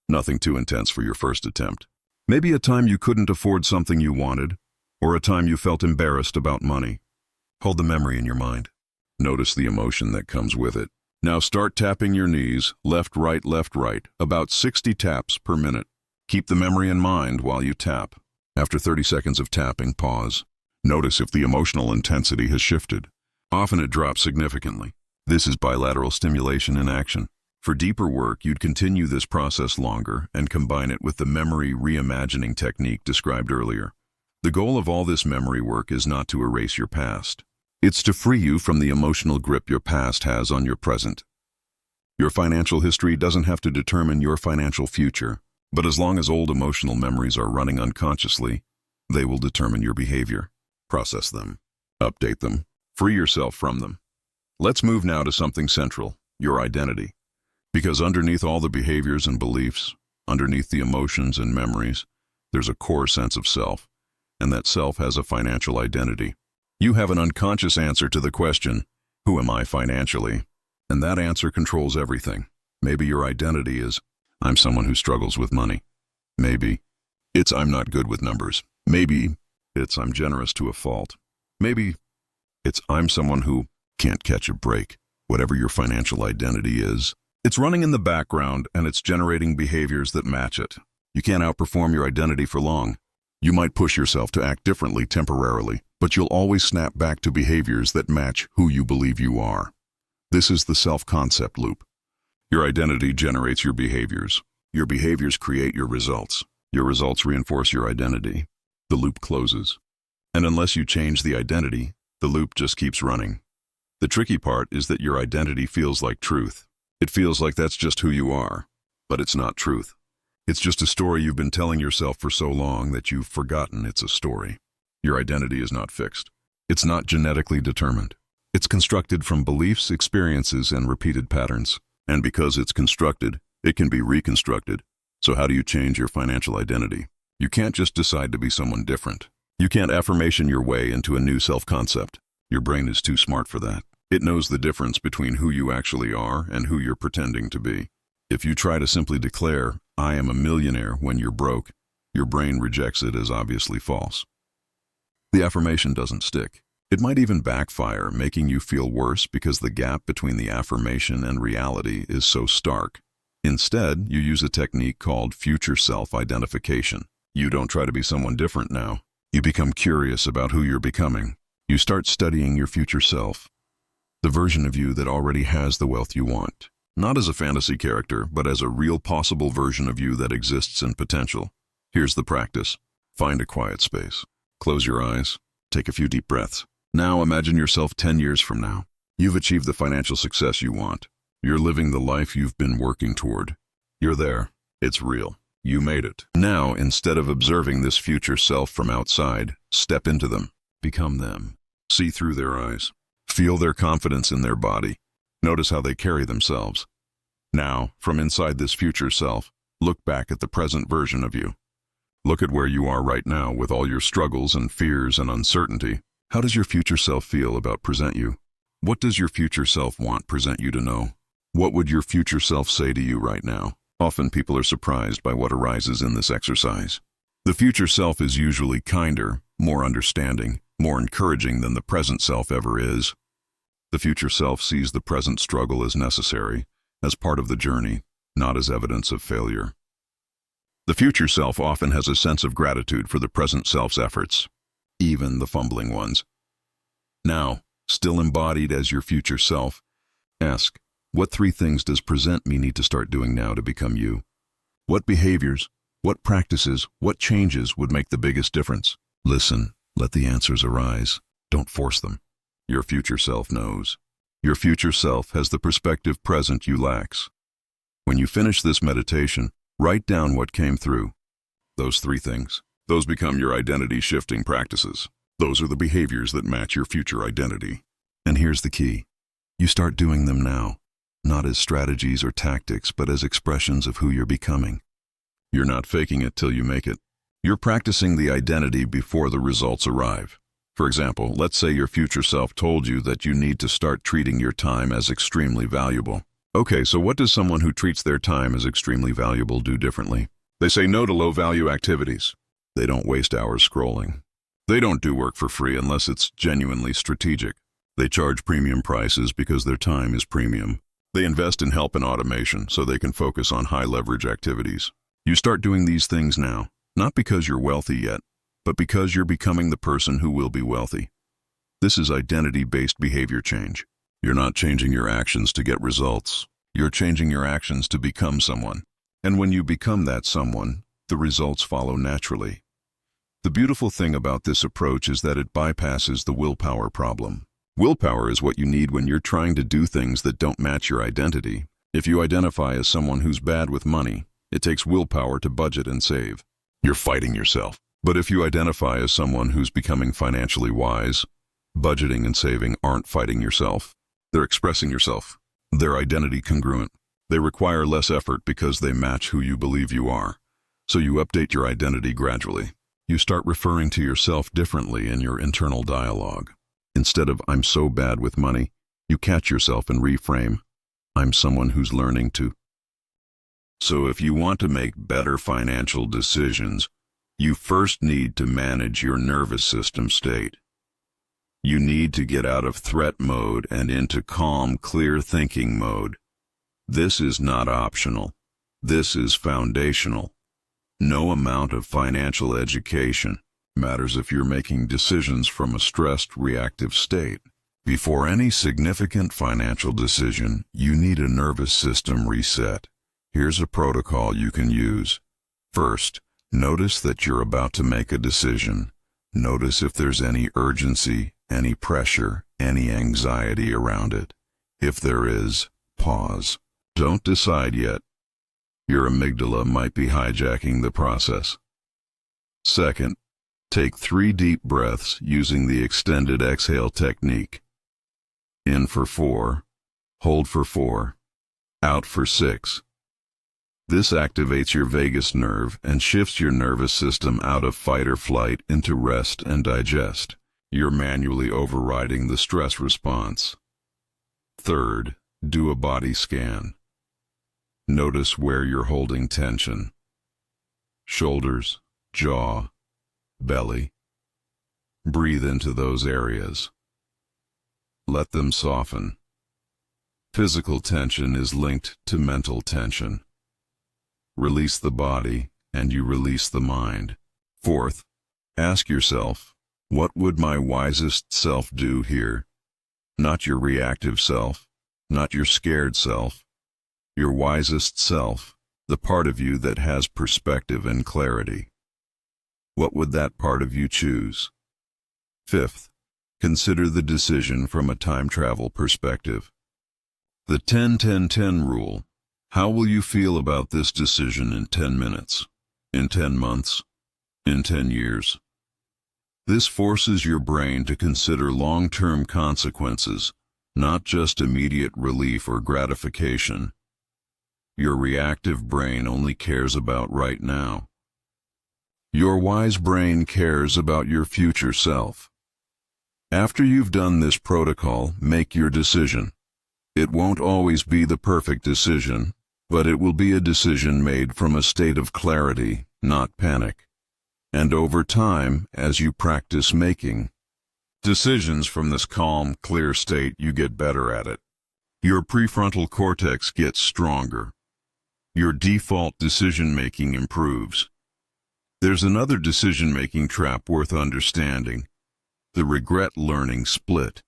Nothing too intense for your first attempt. Maybe a time you couldn't afford something you wanted, or a time you felt embarrassed about money. Hold the memory in your mind. Notice the emotion that comes with it. Now start tapping your knees, left, right, about 60 taps per minute. Keep the memory in mind while you tap. After 30 seconds of tapping, pause. Notice if the emotional intensity has shifted. Often it drops significantly. This is bilateral stimulation in action. For deeper work, you'd continue this process longer and combine it with the memory reimagining technique described earlier. The goal of all this memory work is not to erase your past. It's to free you from the emotional grip your past has on your present. Your financial history doesn't have to determine your financial future, but as long as old emotional memories are running unconsciously, they will determine your behavior. Process them. Update them. Free yourself from them. Let's move now to something central, your identity. Because underneath all the behaviors and beliefs, underneath the emotions and memories, there's a core sense of self, and that self has a financial identity. You have an unconscious answer to the question, who am I financially? And that answer controls everything. Maybe your identity is, I'm someone who struggles with money. Maybe it's, I'm not good with numbers. Maybe it's, I'm generous to a fault. Maybe it's, I'm someone who can't catch a break. Whatever your financial identity is, it's running in the background and it's generating behaviors that match it. You can't outperform your identity for long. You might push yourself to act differently temporarily, but you'll always snap back to behaviors that match who you believe you are. This is the self-concept loop. Your identity generates your behaviors. Your behaviors create your results. Your results reinforce your identity. The loop closes. And unless you change the identity, the loop just keeps running. The tricky part is that your identity feels like truth. It feels like that's just who you are, but it's not truth. It's just a story you've been telling yourself for so long that you've forgotten it's a story. Your identity is not fixed. It's not genetically determined. It's constructed from beliefs, experiences, and repeated patterns. And because it's constructed, it can be reconstructed. So how do you change your financial identity? You can't just decide to be someone different. You can't affirmation your way into a new self-concept. Your brain is too smart for that. It knows the difference between who you actually are and who you're pretending to be. If you try to simply declare, I am a millionaire when you're broke, your brain rejects it as obviously false. The affirmation doesn't stick. It might even backfire, making you feel worse because the gap between the affirmation and reality is so stark. Instead, you use a technique called future self-identification. You don't try to be someone different now. You become curious about who you're becoming. You start studying your future self, the version of you that already has the wealth you want. Not as a fantasy character, but as a real possible version of you that exists in potential. Here's the practice. Find a quiet space. Close your eyes. Take a few deep breaths. Now imagine yourself 10 years from now. You've achieved the financial success you want. You're living the life you've been working toward. You're there. It's real. You made it. Now, instead of observing this future self from outside, step into them. Become them. See through their eyes. Feel their confidence in their body. Notice how they carry themselves. Now, from inside this future self, look back at the present version of you. Look at where you are right now with all your struggles and fears and uncertainty. How does your future self feel about present you? What does your future self want present you to know? What would your future self say to you right now? Often people are surprised by what arises in this exercise. The future self is usually kinder, more understanding, more encouraging than the present self ever is. The future self sees the present struggle as necessary, as part of the journey, not as evidence of failure. The future self often has a sense of gratitude for the present self's efforts, even the fumbling ones. Now, still embodied as your future self, ask, what 3 things does present me need to start doing now to become you? What behaviors, what practices, what changes would make the biggest difference? Listen, let the answers arise. Don't force them. Your future self knows. Your future self has the perspective present you lacks. When you finish this meditation, write down what came through. Those 3 things. Those become your identity-shifting practices. Those are the behaviors that match your future identity. And here's the key. You start doing them now, not as strategies or tactics, but as expressions of who you're becoming. You're not faking it till you make it. You're practicing the identity before the results arrive. For example, let's say your future self told you that you need to start treating your time as extremely valuable. Okay, so what does someone who treats their time as extremely valuable do differently? They say no to low-value activities. They don't waste hours scrolling. They don't do work for free unless it's genuinely strategic. They charge premium prices because their time is premium. They invest in help and automation so they can focus on high-leverage activities. You start doing these things now, not because you're wealthy yet, but because you're becoming the person who will be wealthy. This is identity-based behavior change. You're not changing your actions to get results. You're changing your actions to become someone. And when you become that someone, the results follow naturally. The beautiful thing about this approach is that it bypasses the willpower problem. Willpower is what you need when you're trying to do things that don't match your identity. If you identify as someone who's bad with money, it takes willpower to budget and save. You're fighting yourself. But if you identify as someone who's becoming financially wise, budgeting and saving aren't fighting yourself. They're expressing yourself. They're identity congruent. They require less effort because they match who you believe you are. So you update your identity gradually. You start referring to yourself differently in your internal dialogue. Instead of "I'm so bad with money," you catch yourself and reframe, "I'm someone who's learning to." So if you want to make better financial decisions, you first need to manage your nervous system state. You need to get out of threat mode and into calm, clear thinking mode. This is not optional. This is foundational. No amount of financial education matters if you're making decisions from a stressed, reactive state. Before any significant financial decision, you need a nervous system reset. Here's a protocol you can use. First, notice that you're about to make a decision. Notice if there's any urgency, any pressure, any anxiety around it. If there is, pause. Don't decide yet. Your amygdala might be hijacking the process. Second, take 3 deep breaths using the extended exhale technique. In for 4, hold for 4, out for 6. This activates your vagus nerve and shifts your nervous system out of fight or flight into rest and digest. You're manually overriding the stress response. Third, do a body scan. Notice where you're holding tension. Shoulders, jaw, belly. Breathe into those areas. Let them soften. Physical tension is linked to mental tension. Release the body, and you release the mind. Fourth, ask yourself, what would my wisest self do here? Not your reactive self, not your scared self. Your wisest self, the part of you that has perspective and clarity. What would that part of you choose? Fifth, consider the decision from a time travel perspective. The 10-10-10 rule. How will you feel about this decision in 10 minutes? In 10 months? In 10 years? This forces your brain to consider long-term consequences, not just immediate relief or gratification. Your reactive brain only cares about right now. Your wise brain cares about your future self. After you've done this protocol, make your decision. It won't always be the perfect decision, but it will be a decision made from a state of clarity, not panic. And over time, as you practice making decisions from this calm, clear state, you get better at it. Your prefrontal cortex gets stronger. Your default decision-making improves. There's another decision-making trap worth understanding: the regret-learning split.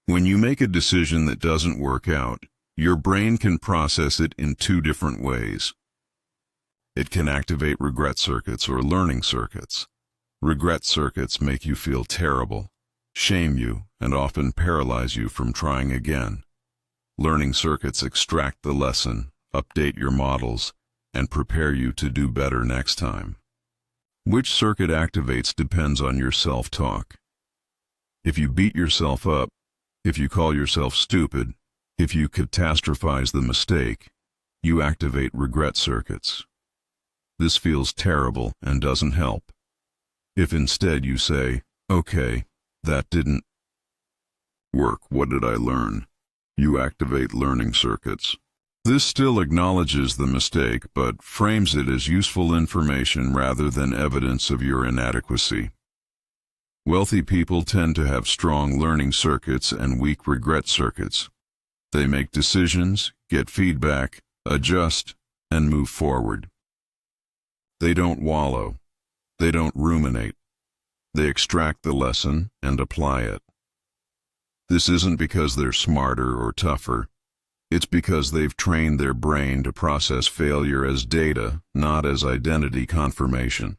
When you make a decision that doesn't work out, your brain can process it in 2 different ways. It can activate regret circuits or learning circuits. Regret circuits make you feel terrible, shame you, and often paralyze you from trying again. Learning circuits extract the lesson, update your models, and prepare you to do better next time. Which circuit activates depends on your self-talk. If you beat yourself up, if you call yourself stupid, if you catastrophize the mistake, you activate regret circuits. This feels terrible and doesn't help. If instead you say, "Okay, that didn't work, what did I learn?" you activate learning circuits. This still acknowledges the mistake, but frames it as useful information rather than evidence of your inadequacy. Wealthy people tend to have strong learning circuits and weak regret circuits. They make decisions, get feedback, adjust, and move forward. They don't wallow. They don't ruminate. They extract the lesson and apply it. This isn't because they're smarter or tougher. It's because they've trained their brain to process failure as data, not as identity confirmation.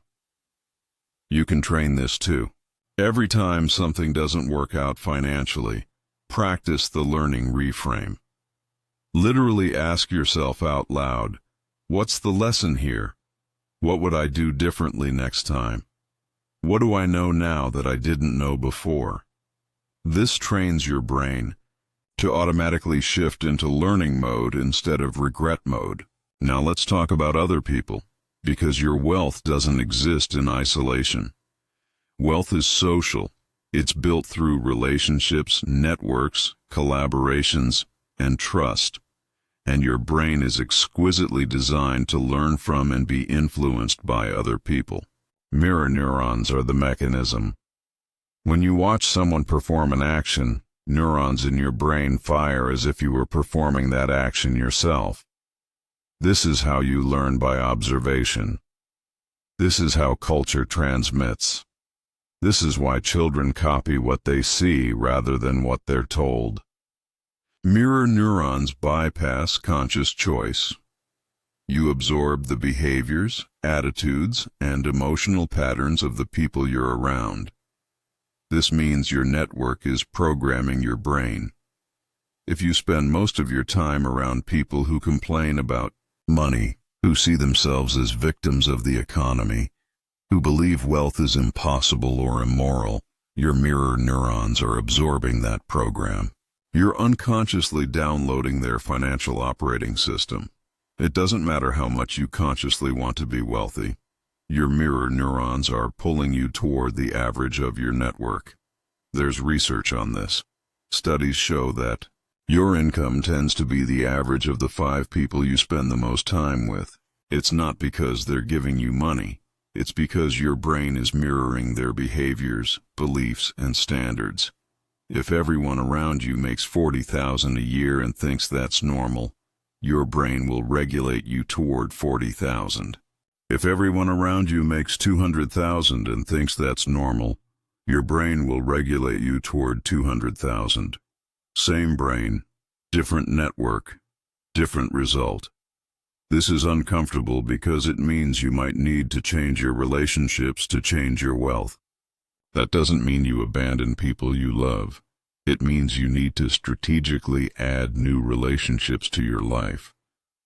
You can train this too. Every time something doesn't work out financially, practice the learning reframe. Literally ask yourself out loud, what's the lesson here? What would I do differently next time? What do I know now that I didn't know before? This trains your brain to automatically shift into learning mode instead of regret mode. Now let's talk about other people, because your wealth doesn't exist in isolation. Wealth is social. It's built through relationships, networks, collaborations, and trust. And your brain is exquisitely designed to learn from and be influenced by other people. Mirror neurons are the mechanism. When you watch someone perform an action, neurons in your brain fire as if you were performing that action yourself. This is how you learn by observation. This is how culture transmits. This is why children copy what they see rather than what they're told. Mirror neurons bypass conscious choice. You absorb the behaviors, attitudes, and emotional patterns of the people you're around. This means your network is programming your brain. If you spend most of your time around people who complain about money, who see themselves as victims of the economy, who believe wealth is impossible or immoral, your mirror neurons are absorbing that program. You're unconsciously downloading their financial operating system. It doesn't matter how much you consciously want to be wealthy. Your mirror neurons are pulling you toward the average of your network. There's research on this. Studies show that your income tends to be the average of the 5 people you spend the most time with. It's not because they're giving you money. It's because your brain is mirroring their behaviors, beliefs, and standards. If everyone around you makes $40,000 a year and thinks that's normal, your brain will regulate you toward $40,000. If everyone around you makes $200,000 and thinks that's normal, your brain will regulate you toward $200,000. Same brain, different network, different result. This is uncomfortable because it means you might need to change your relationships to change your wealth. That doesn't mean you abandon people you love. It means you need to strategically add new relationships to your life.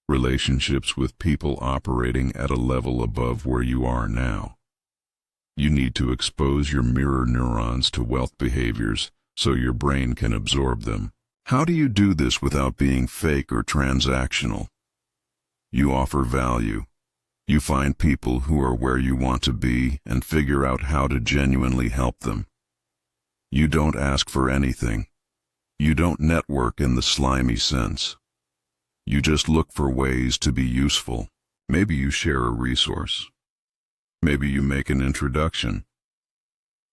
Relationships with people operating at a level above where you are now. You need to expose your mirror neurons to wealth behaviors so your brain can absorb them. How do you do this without being fake or transactional? You offer value. You find people who are where you want to be and figure out how to genuinely help them. You don't ask for anything. You don't network in the slimy sense. You just look for ways to be useful. Maybe you share a resource. Maybe you make an introduction.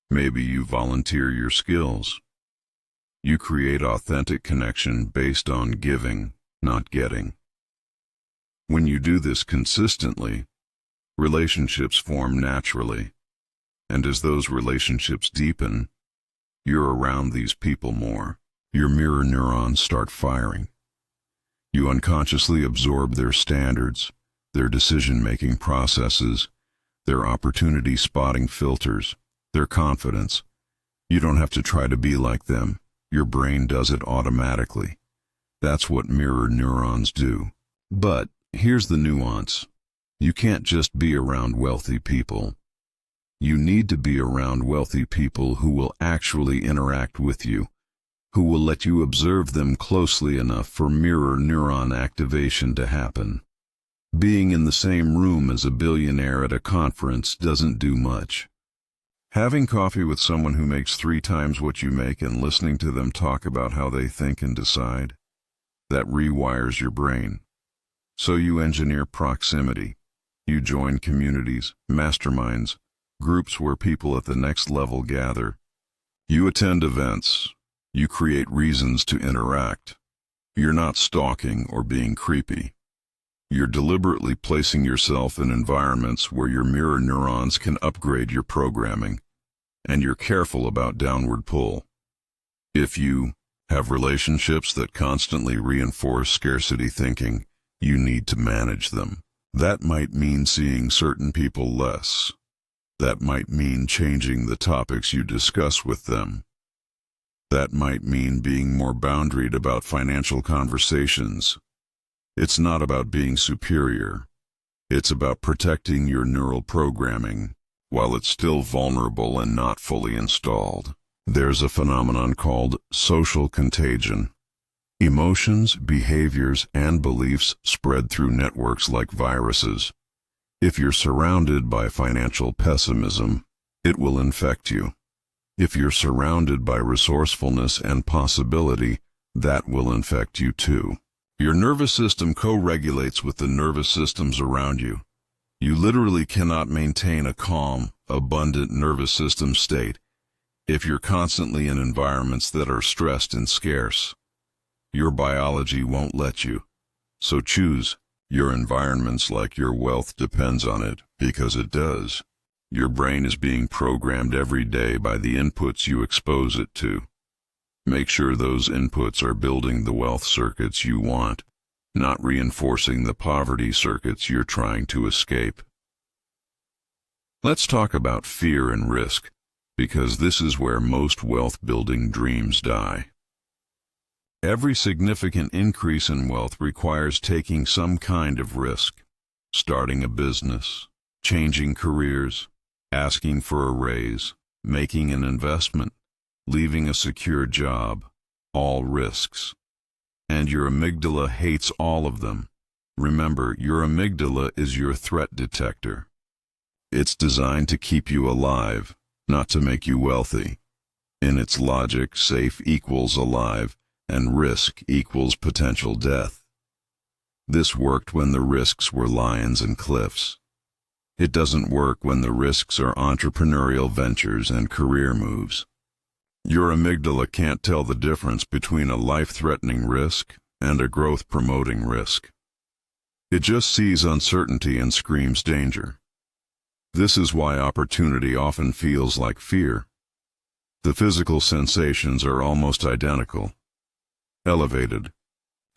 Maybe you volunteer your skills. You create authentic connection based on giving, not getting. When you do this consistently, relationships form naturally. And as those relationships deepen, you're around these people more. Your mirror neurons start firing. You unconsciously absorb their standards, their decision-making processes, their opportunity spotting filters, their confidence. You don't have to try to be like them. Your brain does it automatically. That's what mirror neurons do. But here's the nuance. You can't just be around wealthy people. You need to be around wealthy people who will actually interact with you, who will let you observe them closely enough for mirror neuron activation to happen. Being in the same room as a billionaire at a conference doesn't do much. Having coffee with someone who makes 3 times what you make and listening to them talk about how they think and decide, that rewires your brain. So you engineer proximity. You join communities, masterminds, groups where people at the next level gather. You attend events. You create reasons to interact. You're not stalking or being creepy. You're deliberately placing yourself in environments where your mirror neurons can upgrade your programming, and you're careful about downward pull. If you have relationships that constantly reinforce scarcity thinking, you need to manage them. That might mean seeing certain people less. That might mean changing the topics you discuss with them. That might mean being more boundaried about financial conversations. It's not about being superior. It's about protecting your neural programming while it's still vulnerable and not fully installed. There's a phenomenon called social contagion. Emotions, behaviors, and beliefs spread through networks like viruses. If you're surrounded by financial pessimism, it will infect you. If you're surrounded by resourcefulness and possibility, that will infect you too. Your nervous system co-regulates with the nervous systems around you. You literally cannot maintain a calm, abundant nervous system state if you're constantly in environments that are stressed and scarce. Your biology won't let you. So choose your environments like your wealth depends on it, because it does. Your brain is being programmed every day by the inputs you expose it to. Make sure those inputs are building the wealth circuits you want, not reinforcing the poverty circuits you're trying to escape. Let's talk about fear and risk, because this is where most wealth-building dreams die. Every significant increase in wealth requires taking some kind of risk. Starting a business, changing careers, asking for a raise, making an investment, leaving a secure job, all risks. And your amygdala hates all of them. Remember, your amygdala is your threat detector. It's designed to keep you alive, not to make you wealthy. In its logic, safe equals alive, and risk equals potential death. This worked when the risks were lions and cliffs. It doesn't work when the risks are entrepreneurial ventures and career moves. Your amygdala can't tell the difference between a life-threatening risk and a growth-promoting risk. It just sees uncertainty and screams danger. This is why opportunity often feels like fear. The physical sensations are almost identical. Elevated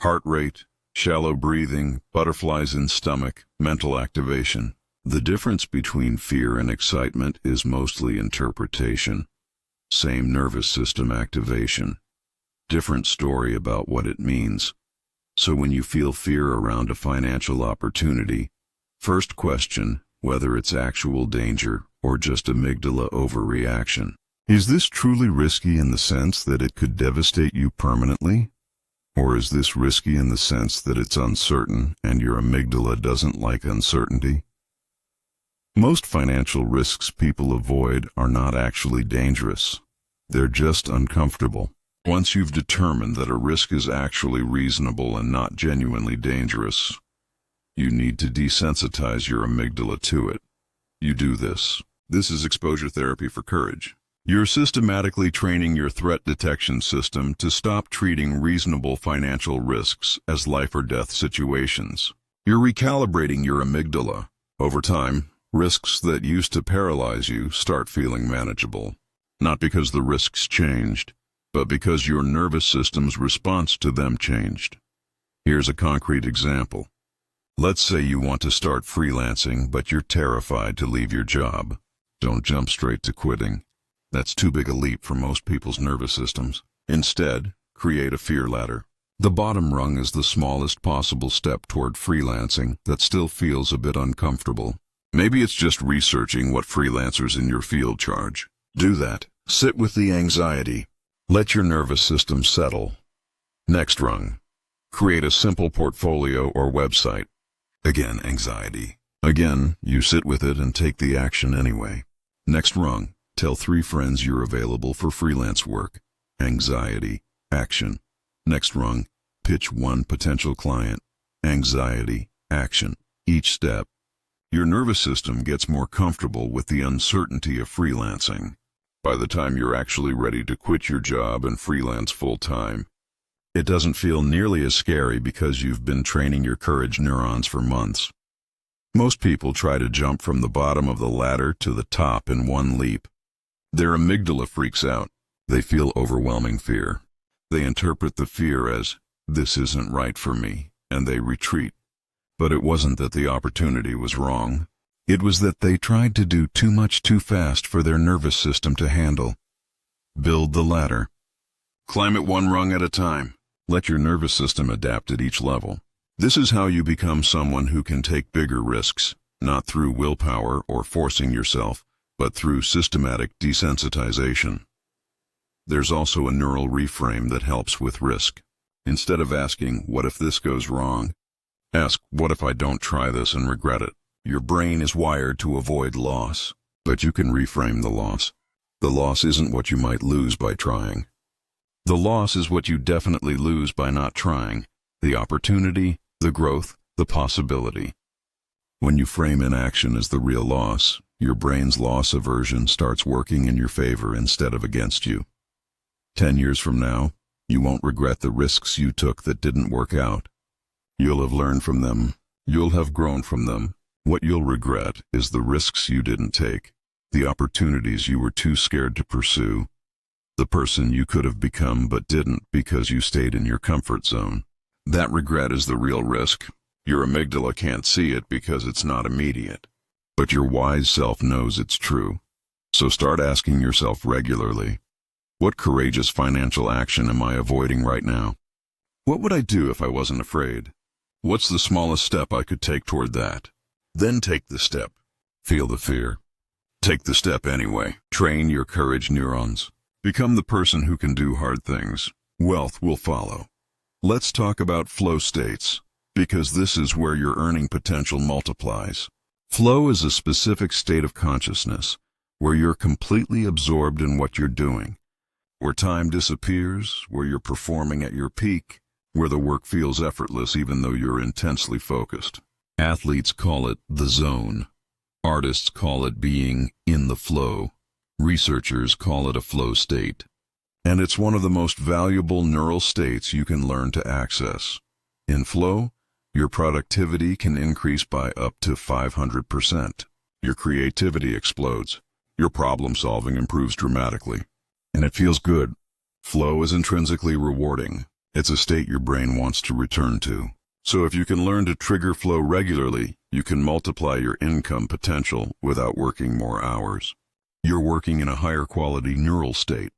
heart rate, shallow breathing, butterflies in stomach, mental activation. The difference between fear and excitement is mostly interpretation. Same nervous system activation. Different story about what it means. So when you feel fear around a financial opportunity, first question whether it's actual danger or just amygdala overreaction. Is this truly risky in the sense that it could devastate you permanently? Or is this risky in the sense that it's uncertain and your amygdala doesn't like uncertainty? Most financial risks people avoid are not actually dangerous. They're just uncomfortable. Once you've determined that a risk is actually reasonable and not genuinely dangerous, you need to desensitize your amygdala to it. You do this. This is exposure therapy for courage. You're systematically training your threat detection system to stop treating reasonable financial risks as life or death situations. You're recalibrating your amygdala. Over time, risks that used to paralyze you start feeling manageable. Not because the risks changed, but because your nervous system's response to them changed. Here's a concrete example. Let's say you want to start freelancing, but you're terrified to leave your job. Don't jump straight to quitting. That's too big a leap for most people's nervous systems. Instead, create a fear ladder. The bottom rung is the smallest possible step toward freelancing that still feels a bit uncomfortable. Maybe it's just researching what freelancers in your field charge. Do that. Sit with the anxiety. Let your nervous system settle. Next rung. Create a simple portfolio or website. Again, anxiety. Again, you sit with it and take the action anyway. Next rung. Tell 3 friends you're available for freelance work. Anxiety. Action. Next rung. Pitch 1 potential client. Anxiety. Action. Each step. Your nervous system gets more comfortable with the uncertainty of freelancing. By the time you're actually ready to quit your job and freelance full-time, It doesn't feel nearly as scary because you've been training your courage neurons for months. Most people try to jump from the bottom of the ladder to the top in one leap. Their amygdala freaks out. They feel overwhelming fear. They interpret the fear as, "This isn't right for me," and they retreat. But it wasn't that the opportunity was wrong. It was that they tried to do too much too fast for their nervous system to handle. Build the ladder. Climb it one rung at a time. Let your nervous system adapt at each level. This is how you become someone who can take bigger risks, not through willpower or forcing yourself, but through systematic desensitization. There's also a neural reframe that helps with risk. Instead of asking, "What if this goes wrong?" ask, "What if I don't try this and regret it?" Your brain is wired to avoid loss, but you can reframe the loss. The loss isn't what you might lose by trying. The loss is what you definitely lose by not trying. The opportunity, the growth, the possibility. When you frame inaction as the real loss, your brain's loss aversion starts working in your favor instead of against you. 10 years from now, you won't regret the risks you took that didn't work out. You'll have learned from them. You'll have grown from them. What you'll regret is the risks you didn't take, the opportunities you were too scared to pursue, the person you could have become but didn't because you stayed in your comfort zone. That regret is the real risk. Your amygdala can't see it because it's not immediate. But your wise self knows it's true. So start asking yourself regularly, what courageous financial action am I avoiding right now? What would I do if I wasn't afraid? What's the smallest step I could take toward that? Then take the step. Feel the fear. Take the step anyway. Train your courage neurons. Become the person who can do hard things. Wealth will follow. Let's talk about flow states, because this is where your earning potential multiplies. Flow is a specific state of consciousness where you're completely absorbed in what you're doing, where time disappears, where you're performing at your peak, where the work feels effortless even though you're intensely focused. Athletes call it the zone. Artists call it being in the flow. Researchers call it a flow state. And it's one of the most valuable neural states you can learn to access. In flow, your productivity can increase by up to 500%. Your creativity explodes. Your problem solving improves dramatically. And it feels good. Flow is intrinsically rewarding. It's a state your brain wants to return to. So if you can learn to trigger flow regularly, you can multiply your income potential without working more hours. You're working in a higher quality neural state.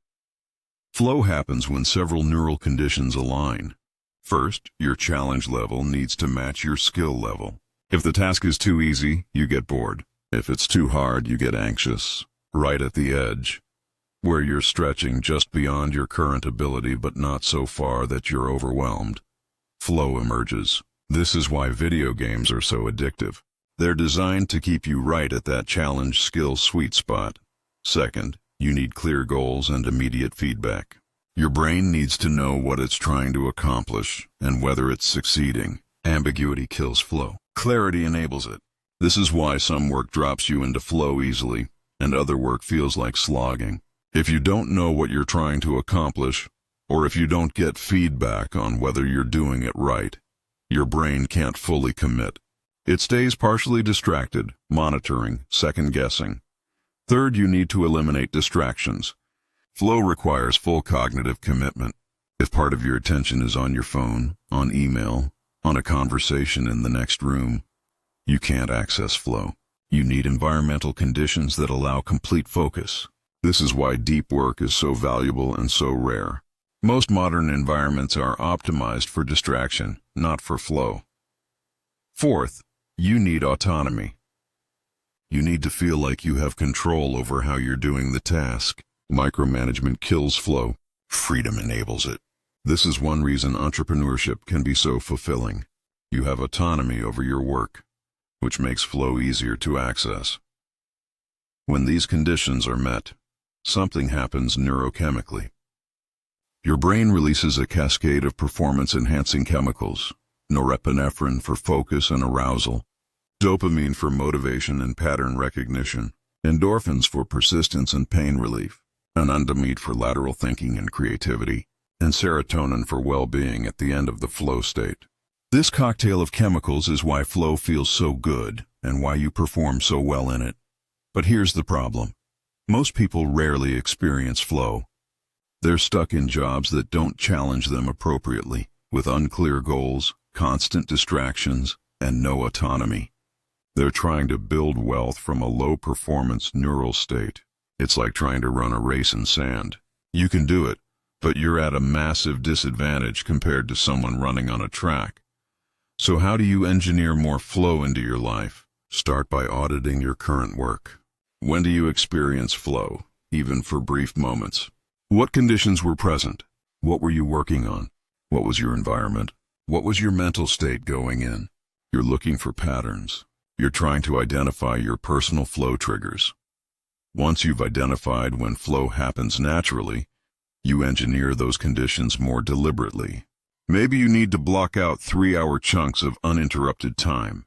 Flow happens when several neural conditions align. First, your challenge level needs to match your skill level. If the task is too easy, you get bored. If it's too hard, you get anxious. Right at the edge, where you're stretching just beyond your current ability but not so far that you're overwhelmed, flow emerges. This is why video games are so addictive. They're designed to keep you right at that challenge skill sweet spot. Second, you need clear goals and immediate feedback. Your brain needs to know what it's trying to accomplish and whether it's succeeding. Ambiguity kills flow. Clarity enables it. This is why some work drops you into flow easily, and other work feels like slogging. If you don't know what you're trying to accomplish, or if you don't get feedback on whether you're doing it right, your brain can't fully commit. It stays partially distracted, monitoring, second-guessing. Third, you need to eliminate distractions. Flow requires full cognitive commitment. If part of your attention is on your phone, on email, on a conversation in the next room, you can't access flow. You need environmental conditions that allow complete focus. This is why deep work is so valuable and so rare. Most modern environments are optimized for distraction, not for flow. Fourth, you need autonomy. You need to feel like you have control over how you're doing the task. Micromanagement kills flow. Freedom enables it. This is one reason entrepreneurship can be so fulfilling. You have autonomy over your work, which makes flow easier to access. When these conditions are met, something happens neurochemically. Your brain releases a cascade of performance-enhancing chemicals: norepinephrine for focus and arousal, dopamine for motivation and pattern recognition, endorphins for persistence and pain relief, anandamide for lateral thinking and creativity. and serotonin for well-being at the end of the flow state. This cocktail of chemicals is why flow feels so good and why you perform so well in it. But here's the problem. Most people rarely experience flow. They're stuck in jobs that don't challenge them appropriately, with unclear goals, constant distractions, and no autonomy. They're trying to build wealth from a low-performance neural state. It's like trying to run a race in sand. You can do it, but you're at a massive disadvantage compared to someone running on a track. So how do you engineer more flow into your life? Start by auditing your current work. When do you experience flow, even for brief moments? What conditions were present? What were you working on? What was your environment? What was your mental state going in? You're looking for patterns. You're trying to identify your personal flow triggers. Once you've identified when flow happens naturally, you engineer those conditions more deliberately. Maybe you need to block out 3-hour chunks of uninterrupted time.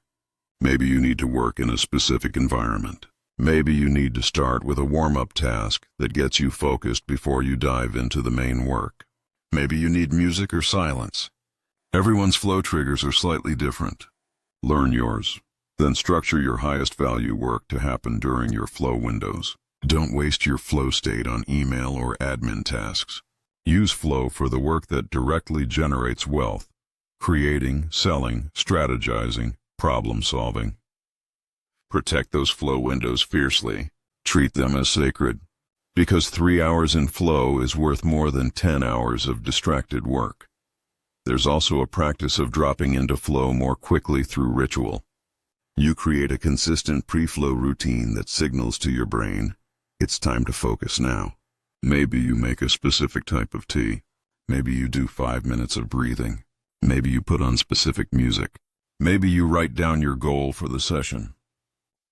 Maybe you need to work in a specific environment. Maybe you need to start with a warm-up task that gets you focused before you dive into the main work. Maybe you need music or silence. Everyone's flow triggers are slightly different. Learn yours. Then structure your highest value work to happen during your flow windows. Don't waste your flow state on email or admin tasks. Use flow for the work that directly generates wealth: creating, selling, strategizing, problem-solving. Protect those flow windows fiercely. Treat them as sacred, because 3 hours in flow is worth more than 10 hours of distracted work. There's also a practice of dropping into flow more quickly through ritual. You create a consistent pre-flow routine that signals to your brain, it's time to focus now. Maybe you make a specific type of tea. Maybe you do 5 minutes of breathing. Maybe you put on specific music. Maybe you write down your goal for the session.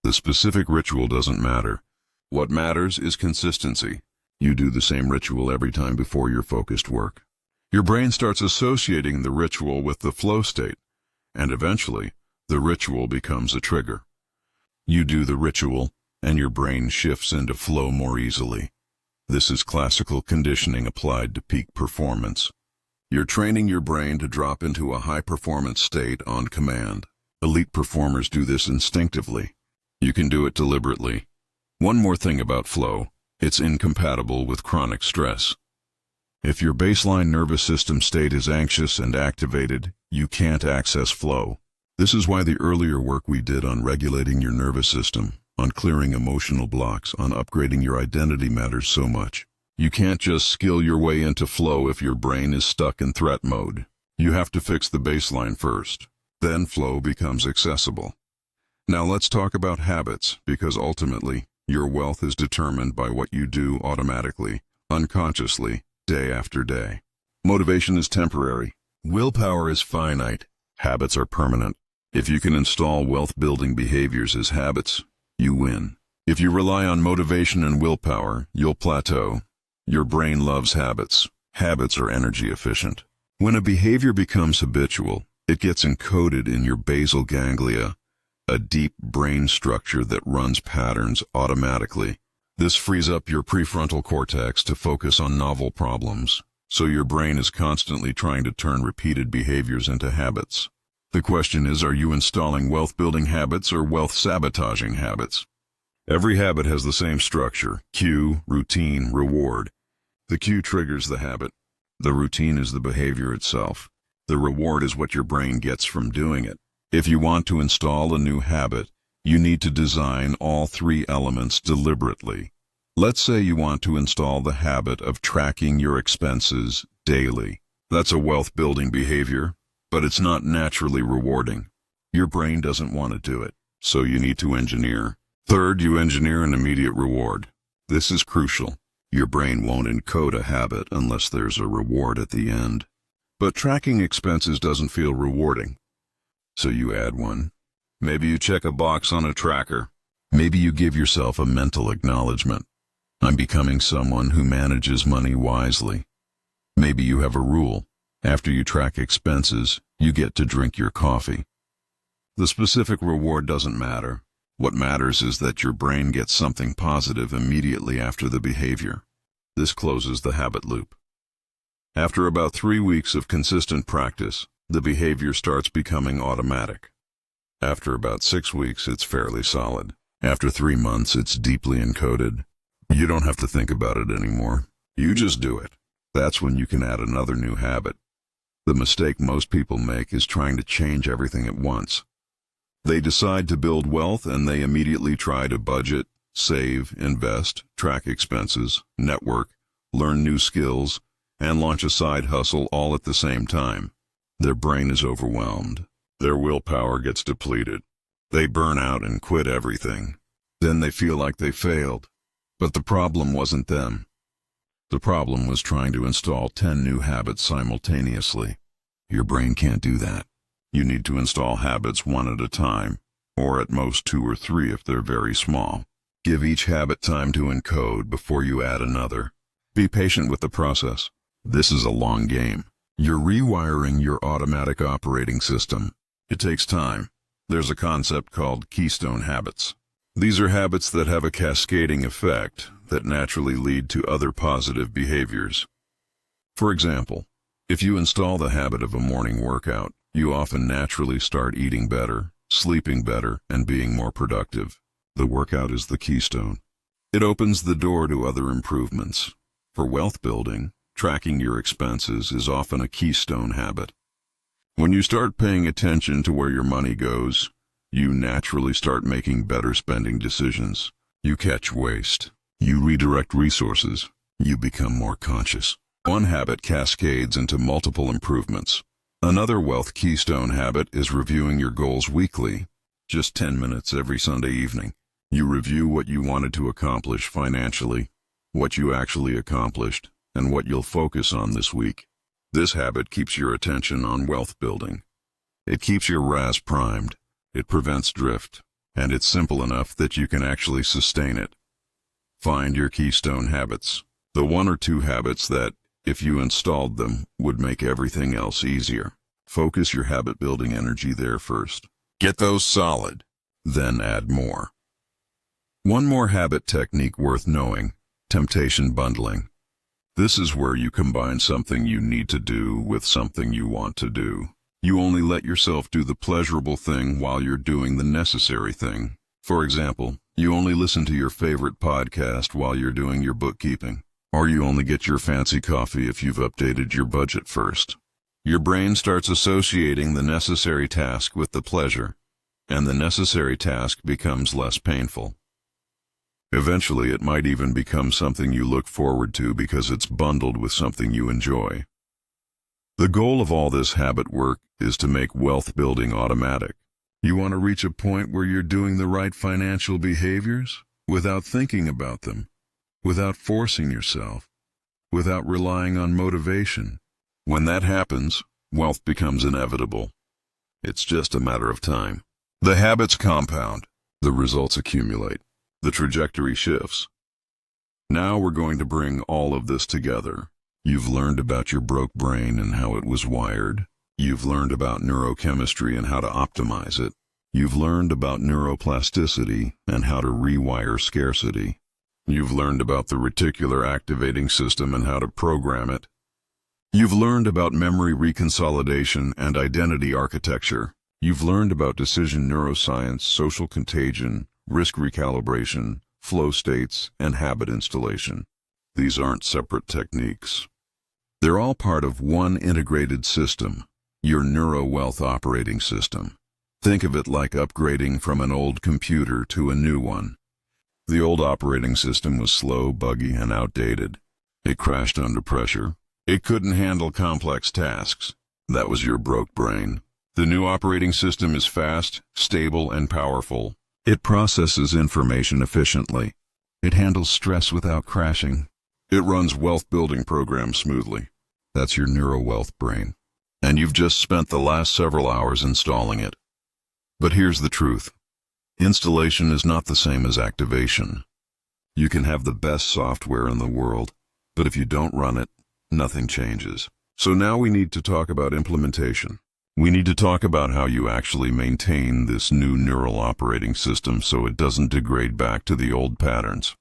The specific ritual doesn't matter. What matters is consistency. You do the same ritual every time before your focused work. Your brain starts associating the ritual with the flow state, and eventually, the ritual becomes a trigger. You do the ritual, and your brain shifts into flow more easily. This is classical conditioning applied to peak performance. You're training your brain to drop into a high-performance state on command. Elite performers do this instinctively. You can do it deliberately. One more thing about flow: it's incompatible with chronic stress. If your baseline nervous system state is anxious and activated, you can't access flow. This is why the earlier work we did on regulating your nervous system, on clearing emotional blocks, on upgrading your identity matters so much. You can't just skill your way into flow if your brain is stuck in threat mode. You have to fix the baseline first. Then flow becomes accessible. Now let's talk about habits, because ultimately, your wealth is determined by what you do automatically, unconsciously, day after day. Motivation is temporary. Willpower is finite. Habits are permanent. If you can install wealth-building behaviors as habits, you win. If you rely on motivation and willpower, you'll plateau. Your brain loves habits. Habits are energy efficient. When a behavior becomes habitual, it gets encoded in your basal ganglia, a deep brain structure that runs patterns automatically. This frees up your prefrontal cortex to focus on novel problems, so your brain is constantly trying to turn repeated behaviors into habits. The question is, are you installing wealth-building habits or wealth-sabotaging habits? Every habit has the same structure: cue, routine, reward. The cue triggers the habit. The routine is the behavior itself. The reward is what your brain gets from doing it. If you want to install a new habit, you need to design all 3 elements deliberately. Let's say you want to install the habit of tracking your expenses daily. That's a wealth-building behavior, but it's not naturally rewarding. Your brain doesn't want to do it, so you need to engineer. Third, you engineer an immediate reward. This is crucial. Your brain won't encode a habit unless there's a reward at the end. But tracking expenses doesn't feel rewarding, so you add one. Maybe you check a box on a tracker. Maybe you give yourself a mental acknowledgement. I'm becoming someone who manages money wisely. Maybe you have a rule. After you track expenses, you get to drink your coffee. The specific reward doesn't matter. What matters is that your brain gets something positive immediately after the behavior. This closes the habit loop. After about 3 weeks of consistent practice, the behavior starts becoming automatic. After about 6 weeks, it's fairly solid. After 3 months, it's deeply encoded. You don't have to think about it anymore. You just do it. That's when you can add another new habit. The mistake most people make is trying to change everything at once. They decide to build wealth and they immediately try to budget, save, invest, track expenses, network, learn new skills, and launch a side hustle all at the same time. Their brain is overwhelmed. Their willpower gets depleted. They burn out and quit everything. Then they feel like they failed. But the problem wasn't them. The problem was trying to install 10 new habits simultaneously. Your brain can't do that. You need to install habits one at a time, or at most 2 or 3 if they're very small. Give each habit time to encode before you add another. Be patient with the process. This is a long game. You're rewiring your automatic operating system. It takes time. There's a concept called keystone habits. These are habits that have a cascading effect that naturally lead to other positive behaviors. For example, if you install the habit of a morning workout, you often naturally start eating better, sleeping better, and being more productive. The workout is the keystone. It opens the door to other improvements. For wealth building, tracking your expenses is often a keystone habit. When you start paying attention to where your money goes, you naturally start making better spending decisions. You catch waste. You redirect resources. You become more conscious. One habit cascades into multiple improvements. Another wealth keystone habit is reviewing your goals weekly. Just 10 minutes every Sunday evening. You review what you wanted to accomplish financially, what you actually accomplished, and what you'll focus on this week. This habit keeps your attention on wealth building. It keeps your RAS primed. It prevents drift, and it's simple enough that you can actually sustain it. Find your keystone habits, the 1 or 2 habits that, if you installed them, would make everything else easier. Focus your habit-building energy there first. Get those solid, then add more. One more habit technique worth knowing: temptation bundling. This is where you combine something you need to do with something you want to do. You only let yourself do the pleasurable thing while you're doing the necessary thing. For example, you only listen to your favorite podcast while you're doing your bookkeeping. Or you only get your fancy coffee if you've updated your budget first. Your brain starts associating the necessary task with the pleasure, and the necessary task becomes less painful. Eventually, it might even become something you look forward to because it's bundled with something you enjoy. The goal of all this habit work is to make wealth building automatic. You want to reach a point where you're doing the right financial behaviors without thinking about them, without forcing yourself, without relying on motivation. When that happens, wealth becomes inevitable. It's just a matter of time. The habits compound. The results accumulate. The trajectory shifts. Now we're going to bring all of this together. You've learned about your broke brain and how it was wired. You've learned about neurochemistry and how to optimize it. You've learned about neuroplasticity and how to rewire scarcity. You've learned about the reticular activating system and how to program it. You've learned about memory reconsolidation and identity architecture. You've learned about decision neuroscience, social contagion, risk recalibration, flow states, and habit installation. These aren't separate techniques. They're all part of one integrated system, your Neurowealth operating system. Think of it like upgrading from an old computer to a new one. The old operating system was slow, buggy, and outdated. It crashed under pressure. It couldn't handle complex tasks. That was your broke brain. The new operating system is fast, stable, and powerful. It processes information efficiently. It handles stress without crashing. It runs wealth-building programs smoothly. That's your Neurowealth brain. And you've just spent the last several hours installing it. But here's the truth. Installation is not the same as activation. You can have the best software in the world, but if you don't run it, nothing changes. So now we need to talk about implementation. We need to talk about how you actually maintain this new neural operating system so it doesn't degrade back to the old patterns.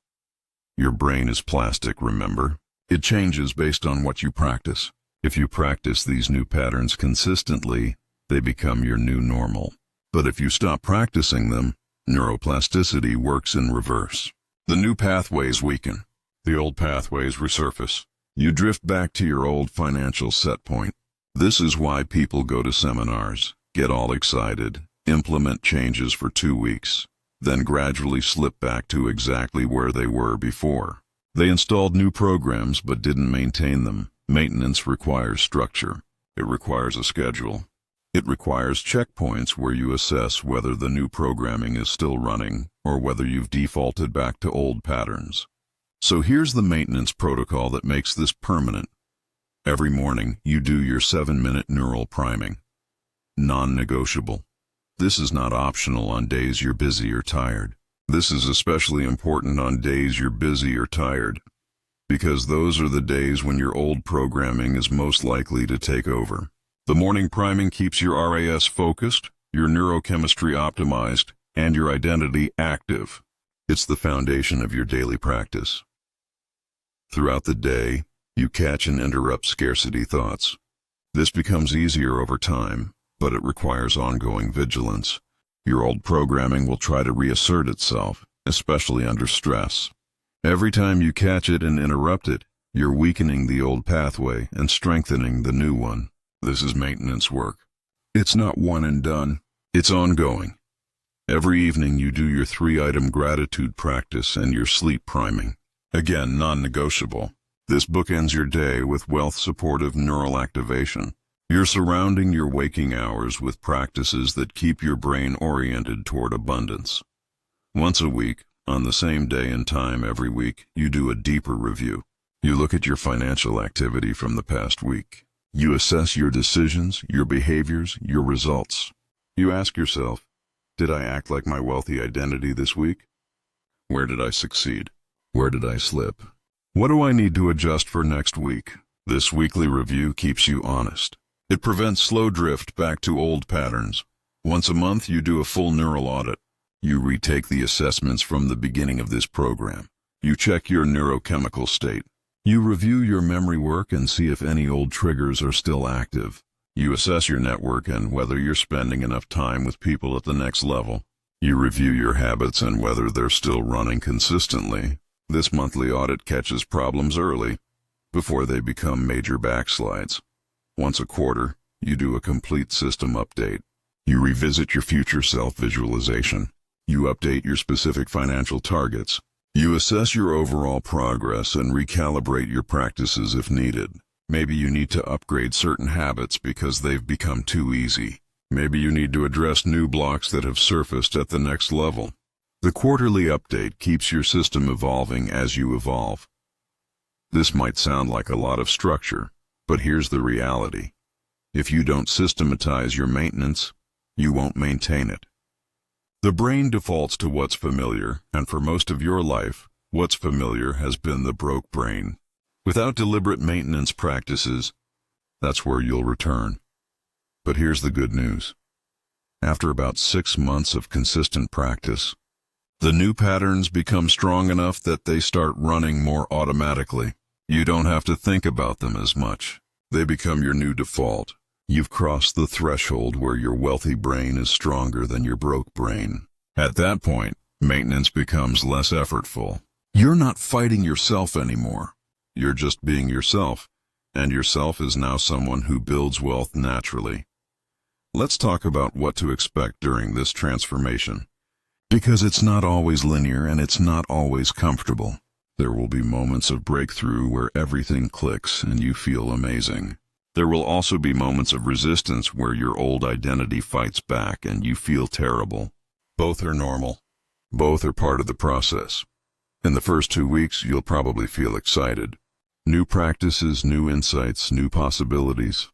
Your brain is plastic, remember? It changes based on what you practice. If you practice these new patterns consistently, they become your new normal. But if you stop practicing them, neuroplasticity works in reverse. The new pathways weaken. The old pathways resurface. You drift back to your old financial set point. This is why people go to seminars, get all excited, implement changes for 2 weeks, then gradually slip back to exactly where they were before. They installed new programs but didn't maintain them. Maintenance requires structure. It requires a schedule. It requires checkpoints where you assess whether the new programming is still running or whether you've defaulted back to old patterns. So here's the maintenance protocol that makes this permanent. Every morning, you do your 7-minute neural priming. Non-negotiable. This is not optional on days you're busy or tired. This is especially important on days you're busy or tired, because those are the days when your old programming is most likely to take over. The morning priming keeps your RAS focused, your neurochemistry optimized, and your identity active. It's the foundation of your daily practice. Throughout the day, you catch and interrupt scarcity thoughts. This becomes easier over time, but it requires ongoing vigilance. Your old programming will try to reassert itself, especially under stress. Every time you catch it and interrupt it, you're weakening the old pathway and strengthening the new one. This is maintenance work. It's not one and done. It's ongoing. Every evening you do your 3-item gratitude practice and your sleep priming. Again, non-negotiable. This bookends your day with wealth-supportive neural activation. You're surrounding your waking hours with practices that keep your brain oriented toward abundance. Once a week, on the same day and time every week, you do a deeper review. You look at your financial activity from the past week. You assess your decisions, your behaviors, your results. You ask yourself, did I act like my wealthy identity this week? Where did I succeed? Where did I slip? What do I need to adjust for next week? This weekly review keeps you honest. It prevents slow drift back to old patterns. Once a month, you do a full neural audit. You retake the assessments from the beginning of this program. You check your neurochemical state. You review your memory work and see if any old triggers are still active. You assess your network and whether you're spending enough time with people at the next level. You review your habits and whether they're still running consistently. This monthly audit catches problems early, before they become major backslides. Once a quarter, you do a complete system update. You revisit your future self-visualization. You update your specific financial targets. You assess your overall progress and recalibrate your practices if needed. Maybe you need to upgrade certain habits because they've become too easy. Maybe you need to address new blocks that have surfaced at the next level. The quarterly update keeps your system evolving as you evolve. This might sound like a lot of structure, but here's the reality. If you don't systematize your maintenance, you won't maintain it. The brain defaults to what's familiar, and for most of your life, what's familiar has been the broke brain. Without deliberate maintenance practices, that's where you'll return. But here's the good news. After about 6 months of consistent practice, the new patterns become strong enough that they start running more automatically. You don't have to think about them as much. They become your new default. You've crossed the threshold where your wealthy brain is stronger than your broke brain. At that point, maintenance becomes less effortful. You're not fighting yourself anymore. You're just being yourself, and yourself is now someone who builds wealth naturally. Let's talk about what to expect during this transformation. Because it's not always linear and it's not always comfortable. There will be moments of breakthrough where everything clicks and you feel amazing. There will also be moments of resistance where your old identity fights back and you feel terrible. Both are normal. Both are part of the process. In the first 2 weeks, you'll probably feel excited. New practices, new insights, new possibilities.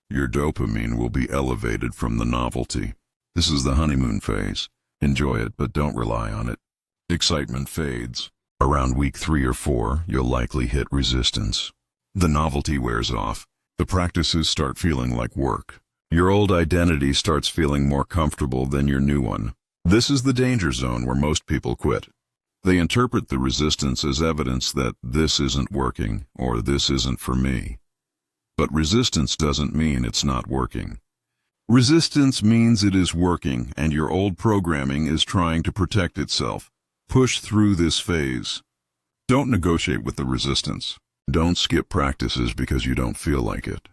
Your dopamine will be elevated from the novelty. This is the honeymoon phase. Enjoy it, but don't rely on it. Excitement fades. Around week 3 or 4, you'll likely hit resistance. The novelty wears off. The practices start feeling like work. Your old identity starts feeling more comfortable than your new one. This is the danger zone where most people quit. They interpret the resistance as evidence that this isn't working or this isn't for me. But resistance doesn't mean it's not working. Resistance means it is working and your old programming is trying to protect itself. Push through this phase. Don't negotiate with the resistance. Don't skip practices because you don't feel like it.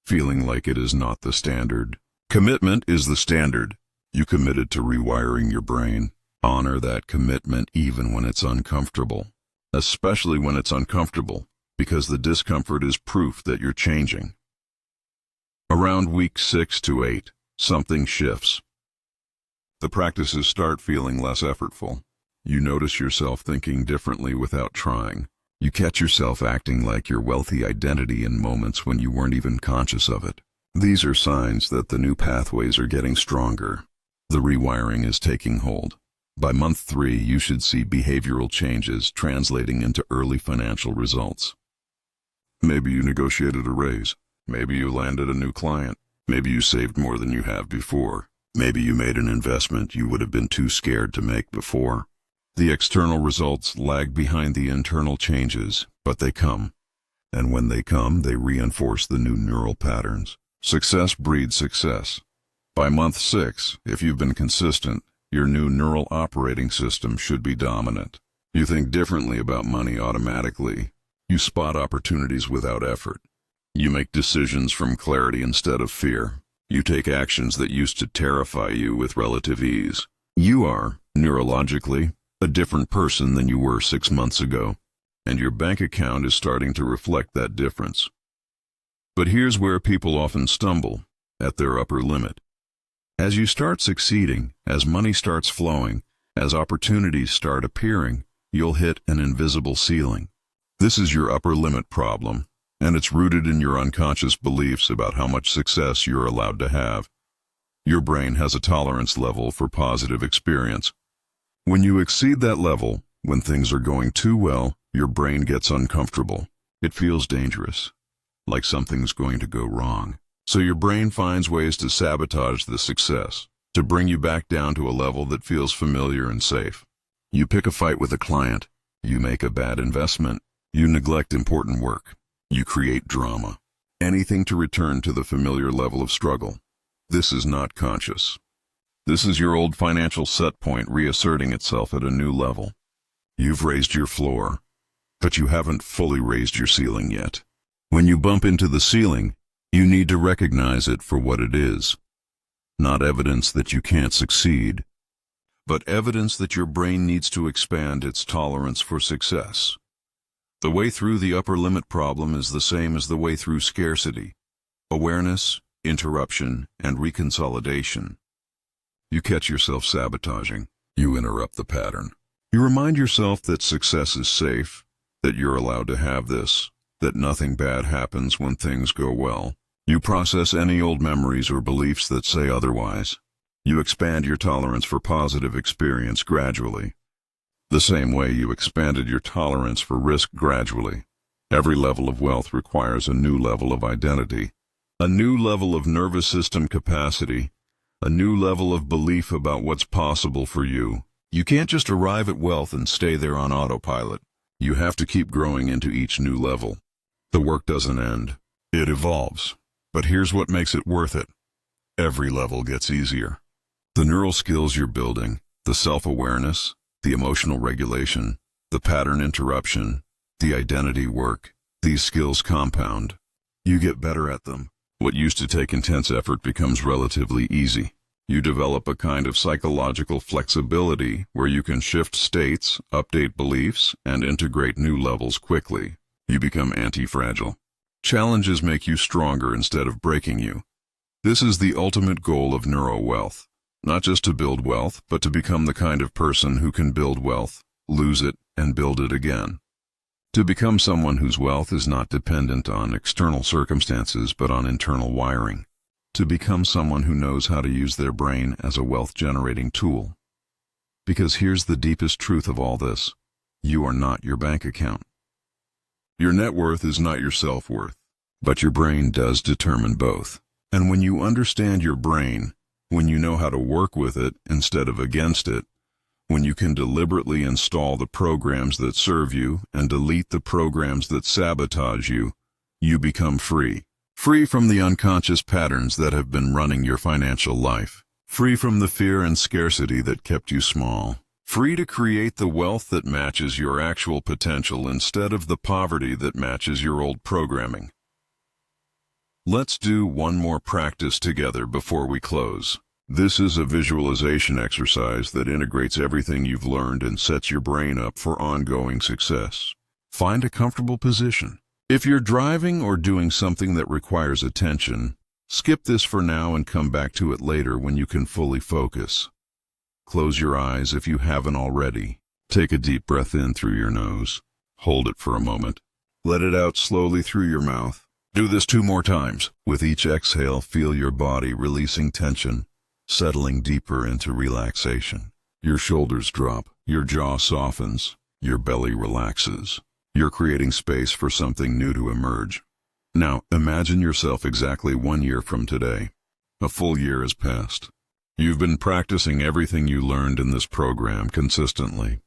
Feeling like it is not the standard. Commitment is the standard. You committed to rewiring your brain. Honor that commitment even when it's uncomfortable. Especially when it's uncomfortable, because the discomfort is proof that you're changing. Around week 6 to 8, something shifts. The practices start feeling less effortful. You notice yourself thinking differently without trying. You catch yourself acting like your wealthy identity in moments when you weren't even conscious of it. These are signs that the new pathways are getting stronger. The rewiring is taking hold. By month 3, you should see behavioral changes translating into early financial results. Maybe you negotiated a raise. Maybe you landed a new client. Maybe you saved more than you have before. Maybe you made an investment you would have been too scared to make before. The external results lag behind the internal changes, but they come. And when they come, they reinforce the new neural patterns. Success breeds success. By month 6, if you've been consistent, your new neural operating system should be dominant. You think differently about money automatically. You spot opportunities without effort. You make decisions from clarity instead of fear. You take actions that used to terrify you with relative ease. You are, neurologically, a different person than you were 6 months ago, and your bank account is starting to reflect that difference. But here's where people often stumble, at their upper limit. As you start succeeding, as money starts flowing, as opportunities start appearing, you'll hit an invisible ceiling. This is your upper limit problem, and it's rooted in your unconscious beliefs about how much success you're allowed to have. Your brain has a tolerance level for positive experience. When you exceed that level, when things are going too well, your brain gets uncomfortable. It feels dangerous, like something's going to go wrong. So your brain finds ways to sabotage the success, to bring you back down to a level that feels familiar and safe. You pick a fight with a client. You make a bad investment. You neglect important work. You create drama. Anything to return to the familiar level of struggle. This is not conscious. This is your old financial set point reasserting itself at a new level. You've raised your floor, but you haven't fully raised your ceiling yet. When you bump into the ceiling, you need to recognize it for what it is. Not evidence that you can't succeed, but evidence that your brain needs to expand its tolerance for success. The way through the upper limit problem is the same as the way through scarcity: awareness, interruption, and reconsolidation. You catch yourself sabotaging. You interrupt the pattern. You remind yourself that success is safe, that you're allowed to have this, that nothing bad happens when things go well. You process any old memories or beliefs that say otherwise. You expand your tolerance for positive experience gradually, the same way you expanded your tolerance for risk gradually. Every level of wealth requires a new level of identity, a new level of nervous system capacity, a new level of belief about what's possible for you. You can't just arrive at wealth and stay there on autopilot. You have to keep growing into each new level. The work doesn't end. It evolves. But here's what makes it worth it. Every level gets easier. The neural skills you're building, the self-awareness, the emotional regulation, the pattern interruption, the identity work, these skills compound. You get better at them. What used to take intense effort becomes relatively easy. You develop a kind of psychological flexibility where you can shift states, update beliefs, and integrate new levels quickly. You become anti-fragile. Challenges make you stronger instead of breaking you. This is the ultimate goal of Neurowealth. Not just to build wealth, but to become the kind of person who can build wealth, lose it, and build it again. To become someone whose wealth is not dependent on external circumstances, but on internal wiring. To become someone who knows how to use their brain as a wealth-generating tool. Because here's the deepest truth of all this. You are not your bank account. Your net worth is not your self-worth, but your brain does determine both. And when you understand your brain, when you know how to work with it instead of against it, when you can deliberately install the programs that serve you and delete the programs that sabotage you, you become free. Free from the unconscious patterns that have been running your financial life. Free from the fear and scarcity that kept you small. Free to create the wealth that matches your actual potential instead of the poverty that matches your old programming. Let's do one more practice together before we close. This is a visualization exercise that integrates everything you've learned and sets your brain up for ongoing success. Find a comfortable position. If you're driving or doing something that requires attention, skip this for now and come back to it later when you can fully focus. Close your eyes if you haven't already. Take a deep breath in through your nose. Hold it for a moment. Let it out slowly through your mouth. Do this 2 more times. With each exhale, feel your body releasing tension, settling deeper into relaxation. Your shoulders drop, your jaw softens, your belly relaxes. You're creating space for something new to emerge. Now, imagine yourself exactly 1 year from today. A full year has passed. You've been practicing everything you learned in this program consistently.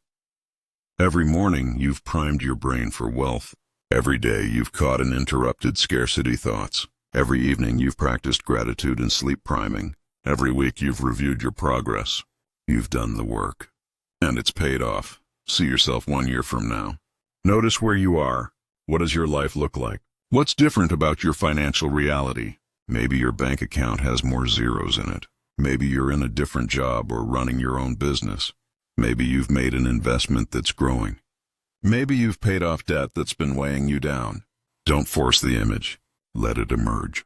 Every morning, you've primed your brain for wealth. Every day, you've caught and interrupted scarcity thoughts. Every evening, you've practiced gratitude and sleep priming. Every week, you've reviewed your progress. You've done the work. And it's paid off. See yourself 1 year from now. Notice where you are. What does your life look like? What's different about your financial reality? Maybe your bank account has more zeros in it. Maybe you're in a different job or running your own business. Maybe you've made an investment that's growing. Maybe you've paid off debt that's been weighing you down. Don't force the image. Let it emerge.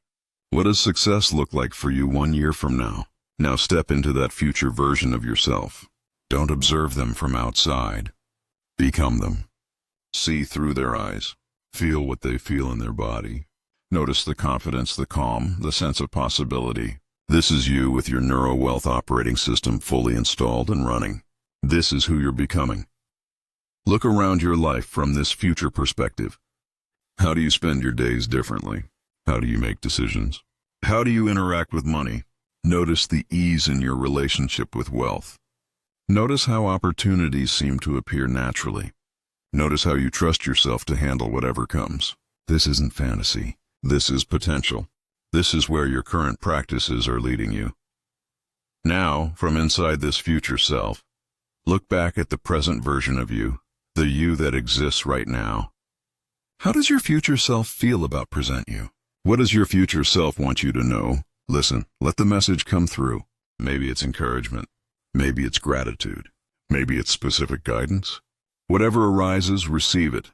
What does success look like for you 1 year from now? Now step into that future version of yourself. Don't observe them from outside. Become them. See through their eyes. Feel what they feel in their body. Notice the confidence, the calm, the sense of possibility. This is you with your Neurowealth operating system fully installed and running. This is who you're becoming. Look around your life from this future perspective. How do you spend your days differently? How do you make decisions? How do you interact with money? Notice the ease in your relationship with wealth. Notice how opportunities seem to appear naturally. Notice how you trust yourself to handle whatever comes. This isn't fantasy. This is potential. This is where your current practices are leading you. Now, from inside this future self, look back at the present version of you, the you that exists right now. How does your future self feel about present you? What does your future self want you to know? Listen, let the message come through. Maybe it's encouragement. Maybe it's gratitude. Maybe it's specific guidance. Whatever arises, receive it.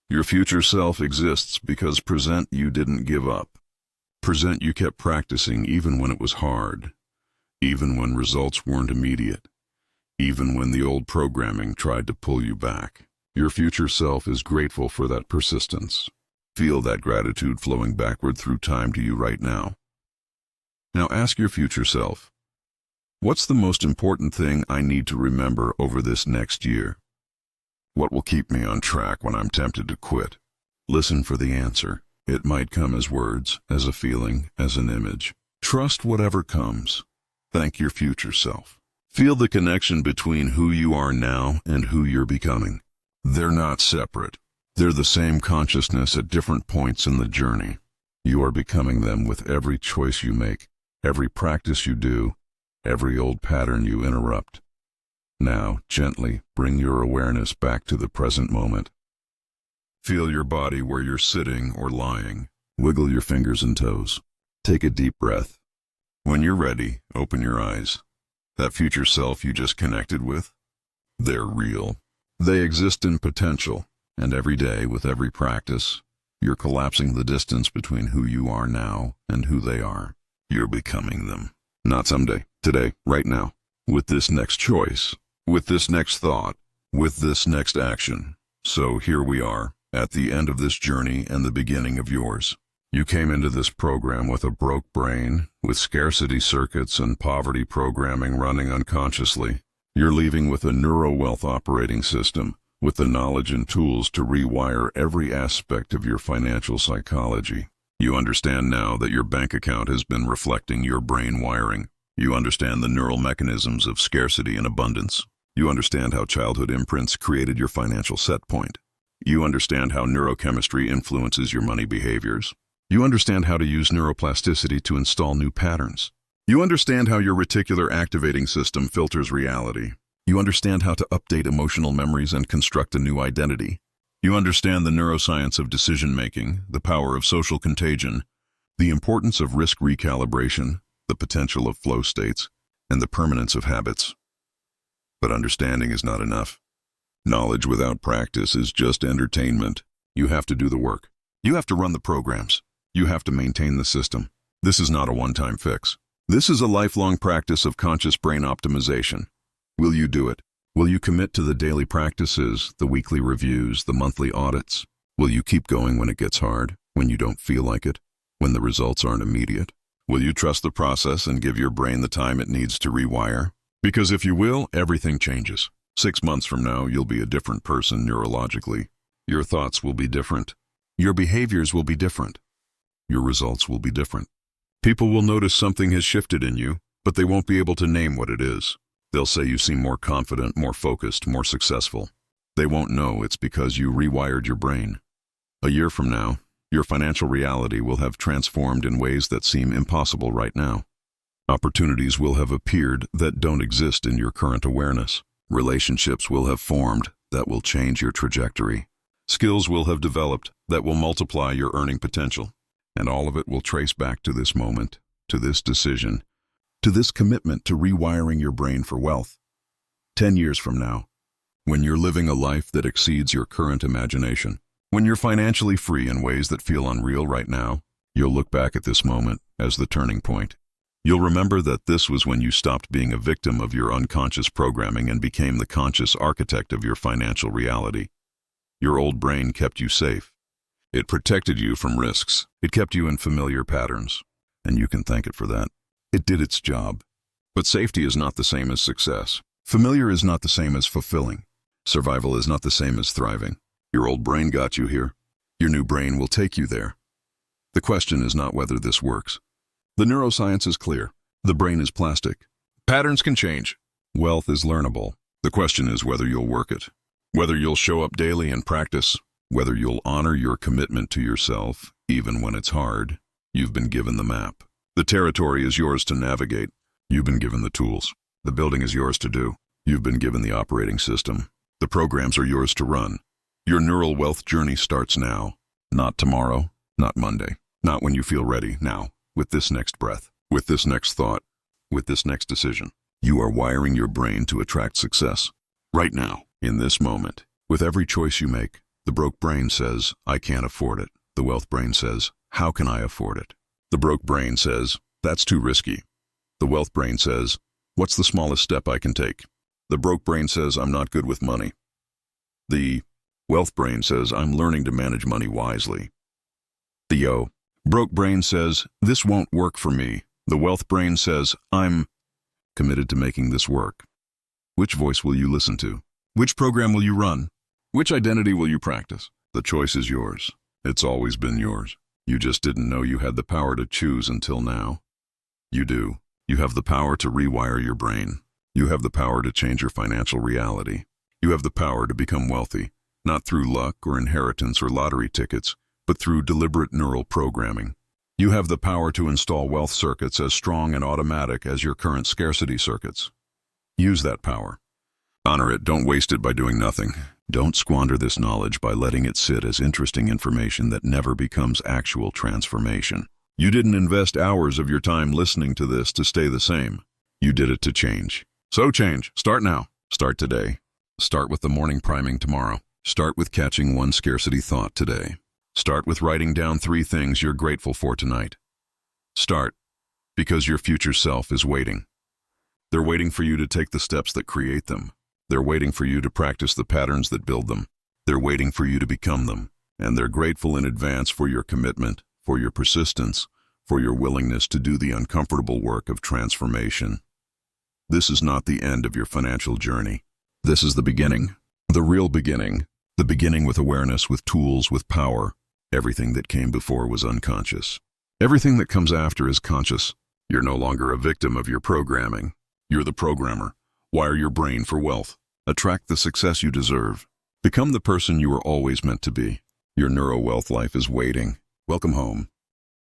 Your future self exists because present you didn't give up. Present you kept practicing even when it was hard, even when results weren't immediate, even when the old programming tried to pull you back. Your future self is grateful for that persistence. Feel that gratitude flowing backward through time to you right now. Now ask your future self, what's the most important thing I need to remember over this next year? What will keep me on track when I'm tempted to quit? Listen for the answer. It might come as words, as a feeling, as an image. Trust whatever comes. Thank your future self. Feel the connection between who you are now and who you're becoming. They're not separate. They're the same consciousness at different points in the journey. You are becoming them with every choice you make, every practice you do, every old pattern you interrupt. Now, gently bring your awareness back to the present moment. Feel your body where you're sitting or lying. Wiggle your fingers and toes. Take a deep breath. When you're ready, open your eyes. That future self you just connected with, they're real. They exist in potential, and every day, with every practice, you're collapsing the distance between who you are now and who they are. You're becoming them. Not someday, today, right now. With this next choice, with this next thought, with this next action. So here we are, at the end of this journey and the beginning of yours. You came into this program with a broke brain, with scarcity circuits and poverty programming running unconsciously. You're leaving with a Neurowealth operating system, with the knowledge and tools to rewire every aspect of your financial psychology. You understand now that your bank account has been reflecting your brain wiring. You understand the neural mechanisms of scarcity and abundance. You understand how childhood imprints created your financial set point. You understand how neurochemistry influences your money behaviors. You understand how to use neuroplasticity to install new patterns. You understand how your reticular activating system filters reality. You understand how to update emotional memories and construct a new identity. You understand the neuroscience of decision-making, the power of social contagion, the importance of risk recalibration, the potential of flow states, and the permanence of habits. But understanding is not enough. Knowledge without practice is just entertainment. You have to do the work. You have to run the programs. You have to maintain the system. This is not a one-time fix. This is a lifelong practice of conscious brain optimization. Will you do it? Will you commit to the daily practices, the weekly reviews, the monthly audits? Will you keep going when it gets hard, when you don't feel like it, when the results aren't immediate? Will you trust the process and give your brain the time it needs to rewire? Because if you will, everything changes. 6 months from now, you'll be a different person neurologically. Your thoughts will be different. Your behaviors will be different. Your results will be different. People will notice something has shifted in you, but they won't be able to name what it is. They'll say you seem more confident, more focused, more successful. They won't know it's because you rewired your brain. A year from now, your financial reality will have transformed in ways that seem impossible right now. Opportunities will have appeared that don't exist in your current awareness. Relationships will have formed that will change your trajectory. Skills will have developed that will multiply your earning potential. And all of it will trace back to this moment, to this decision, to this commitment to rewiring your brain for wealth. 10 years from now, when you're living a life that exceeds your current imagination, when you're financially free in ways that feel unreal right now, you'll look back at this moment as the turning point. You'll remember that this was when you stopped being a victim of your unconscious programming and became the conscious architect of your financial reality. Your old brain kept you safe. It protected you from risks. It kept you in familiar patterns, and you can thank it for that. It did its job. But safety is not the same as success. Familiar is not the same as fulfilling. Survival is not the same as thriving. Your old brain got you here. Your new brain will take you there. The question is not whether this works. The neuroscience is clear. The brain is plastic. Patterns can change. Wealth is learnable. The question is whether you'll work it, whether you'll show up daily and practice, whether you'll honor your commitment to yourself, even when it's hard. You've been given the map. The territory is yours to navigate. You've been given the tools. The building is yours to do. You've been given the operating system. The programs are yours to run. Your neural wealth journey starts now. Not tomorrow, not Monday, not when you feel ready, now. With this next breath, with this next thought, with this next decision. You are wiring your brain to attract success. Right now, in this moment, with every choice you make. The broke brain says, I can't afford it. The wealth brain says, how can I afford it? The broke brain says, that's too risky. The wealth brain says, what's the smallest step I can take? The broke brain says, I'm not good with money. The wealth brain says, I'm learning to manage money wisely. The broke brain says, this won't work for me. The wealth brain says, I'm committed to making this work. Which voice will you listen to? Which program will you run? Which identity will you practice? The choice is yours. It's always been yours. You just didn't know you had the power to choose until now. You do. You have the power to rewire your brain. You have the power to change your financial reality. You have the power to become wealthy, not through luck or inheritance or lottery tickets, but through deliberate neural programming. You have the power to install wealth circuits as strong and automatic as your current scarcity circuits. Use that power. Honor it. Don't waste it by doing nothing. Don't squander this knowledge by letting it sit as interesting information that never becomes actual transformation. You didn't invest hours of your time listening to this to stay the same. You did it to change. So change. Start now. Start today. Start with the morning priming tomorrow. Start with catching one scarcity thought today. Start with writing down 3 things you're grateful for tonight. Start, because your future self is waiting. They're waiting for you to take the steps that create them. They're waiting for you to practice the patterns that build them. They're waiting for you to become them. And they're grateful in advance for your commitment, for your persistence, for your willingness to do the uncomfortable work of transformation. This is not the end of your financial journey. This is the beginning, the real beginning, the beginning with awareness, with tools, with power. Everything that came before was unconscious. Everything that comes after is conscious. You're no longer a victim of your programming. You're the programmer. Wire your brain for wealth. Attract the success you deserve. Become the person you were always meant to be. Your Neurowealth life is waiting. Welcome home.